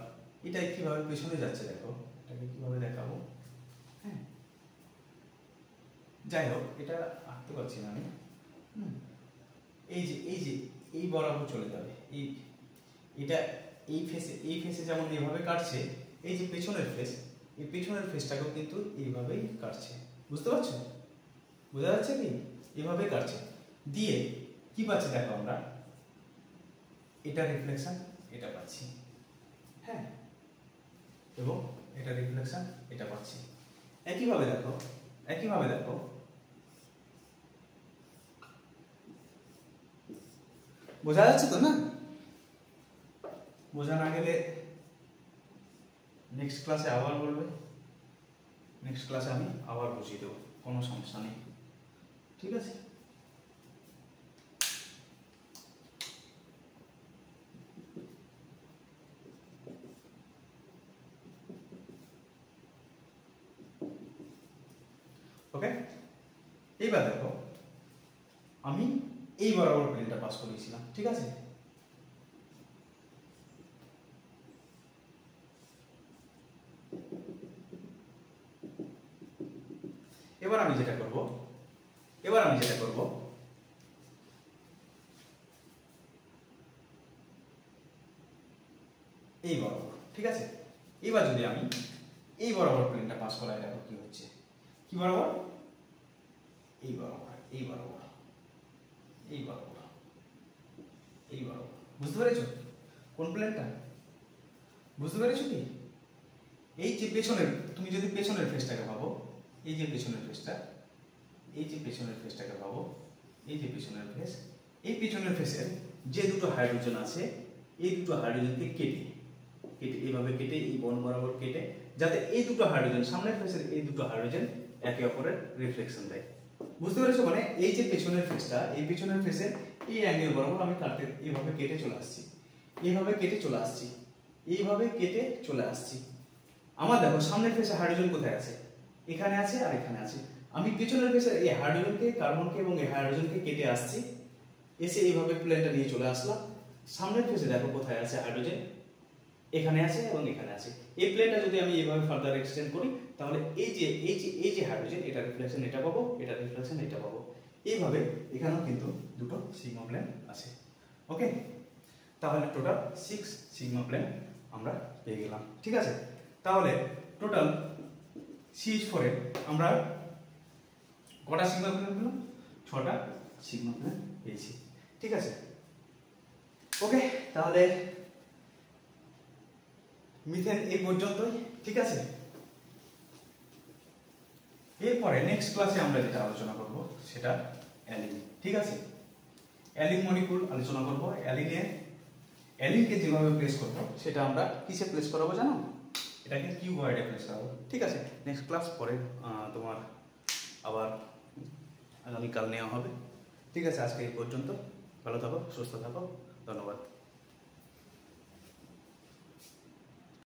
এটা কিভাবে পেছনে যাচ্ছে দেখো, এটাকে কিভাবে দেখাবো, হ্যাঁ, যাই হোক, এটা আঁকতে পারছি না আমি, এই যে এই যে এই বরাবর চলে যাবে, এই এটা এই ফেসে যেমন এইভাবে কাটছে, এই যে পেছনের ফেস, এই পেছনের ফেসটাকেও কিন্তু এইভাবেই কাটছে, বুঝতে পারছো? বোঝা যাচ্ছে কি? এইভাবে কাটছে, দিয়ে কি পাচ্ছি দেখো আমরা, এটা রিফ্লেকশন, এটা পাচ্ছি, হ্যাঁ, এবং এটা রিফ্লেকশন, এটা পাচ্ছি। একইভাবে দেখো, একইভাবে দেখো, বোঝা যাচ্ছে তো না? বোঝা না গেলে নেক্সট ক্লাসে আবার বলবে, নেক্সট ক্লাসে আমি আবার বুঝিয়ে দেবো, কোনো সমস্যা নেই, ঠিক আছে। ওকে, এইবার দেখো, আমি এই বরাবর প্লেনটা পাস করিয়েছিলাম, ঠিক আছে। এবার আমি যেটা করব, এই বরাবর, ঠিক আছে। এবার যদি আমি এই বরাবর প্লেনটা পাস করাই, দেখো কি হচ্ছে, কি বরাবর, এই বরাবর, এই বরাবর, এই বরাবর, এই বরাবর, বুঝতে পেরেছো কোন প্লেনটা? বুঝতে পেরেছো কি? এই যে পেছনের, তুমি যদি পেছনের ফেসটাকে ভাবো, এই যে পেছনের ফেসটা, এই যে পেছনের ফেসটাকে ভাবো, এই যে পেছনের ফেস, এই পেছনের ফেসের যে দুটো হাইড্রোজেন আছে, এই দুটো হাইড্রোজেনকে কেটে কেটে এইভাবে কেটে, এই বন্ড বরাবর কেটে, যাতে এই দুটো হাইড্রোজেন, সামনের ফেসের এই দুটো হাইড্রোজেন একে অপরের রিফ্লেকশন দেয়, বুঝতে পেরেছো? মানে এই যে পেছনের ফেসটা, এই পেছনের ফেসের এই অ্যাঙ্গেল বরাবর আমি কাটতে এইভাবে কেটে চলে আসছি, এইভাবে কেটে চলে আসছি, এইভাবে কেটে চলে আসছি। আমার দেখো সামনের ফেসে হাইড্রোজেন কোথায় আছে, এখানে আছে আর এখানে আছে। আমি পেছনের ফেসে এই হাইড্রোজেনকে, কার্বনকে এবং এই হাইড্রোজেনকে কেটে আসছি, এসে এইভাবে প্লেনটা নিয়ে চলে আসলাম। সামনের ফেসে দেখো কোথায় আছে হাইড্রোজেন, এখানে আছে এবং এখানে আছে। এই প্লেনটা যদি আমি এইভাবে ফার্দার এক্সটেন্ড করি, তাহলে এই যে হাইড্রোজেন, এটা রিফ্লেকশন এটা পাবো, এটা রিফ্লেকশন এটা পাবো। এইভাবে এখানেও কিন্তু দুটো সিগমা প্লেন আছে। ওকে, তাহলে টোটাল 6 সিগমা প্লেন আমরা পেয়ে গেলাম। ঠিক আছে, তাহলে টোটাল CH4 এ আমরা কটা সিগমা প্লেন পেলাম? 6টা সিগমা প্লেন পেয়েছি। ঠিক আছে, ওকে, তাহলে মিথেন এই পর্যন্তই। ঠিক আছে, এরপরে নেক্সট ক্লাসে আমরা যেটা আলোচনা করব সেটা অ্যালিন। ঠিক আছে, অ্যালিন মলিকুল আলোচনা করব। অ্যালিনকে যেভাবে প্লেস করব সেটা আমরা কিসে প্লেস করাবো জানো? এটাকে কিউবয়েডে প্লেস করাবো। ঠিক আছে, নেক্সট ক্লাস পরে তোমার আবার আগামীকাল নেওয়া হবে। ঠিক আছে, আজকে এই পর্যন্ত। ভালো থাকো, সুস্থ থাকো, ধন্যবাদ।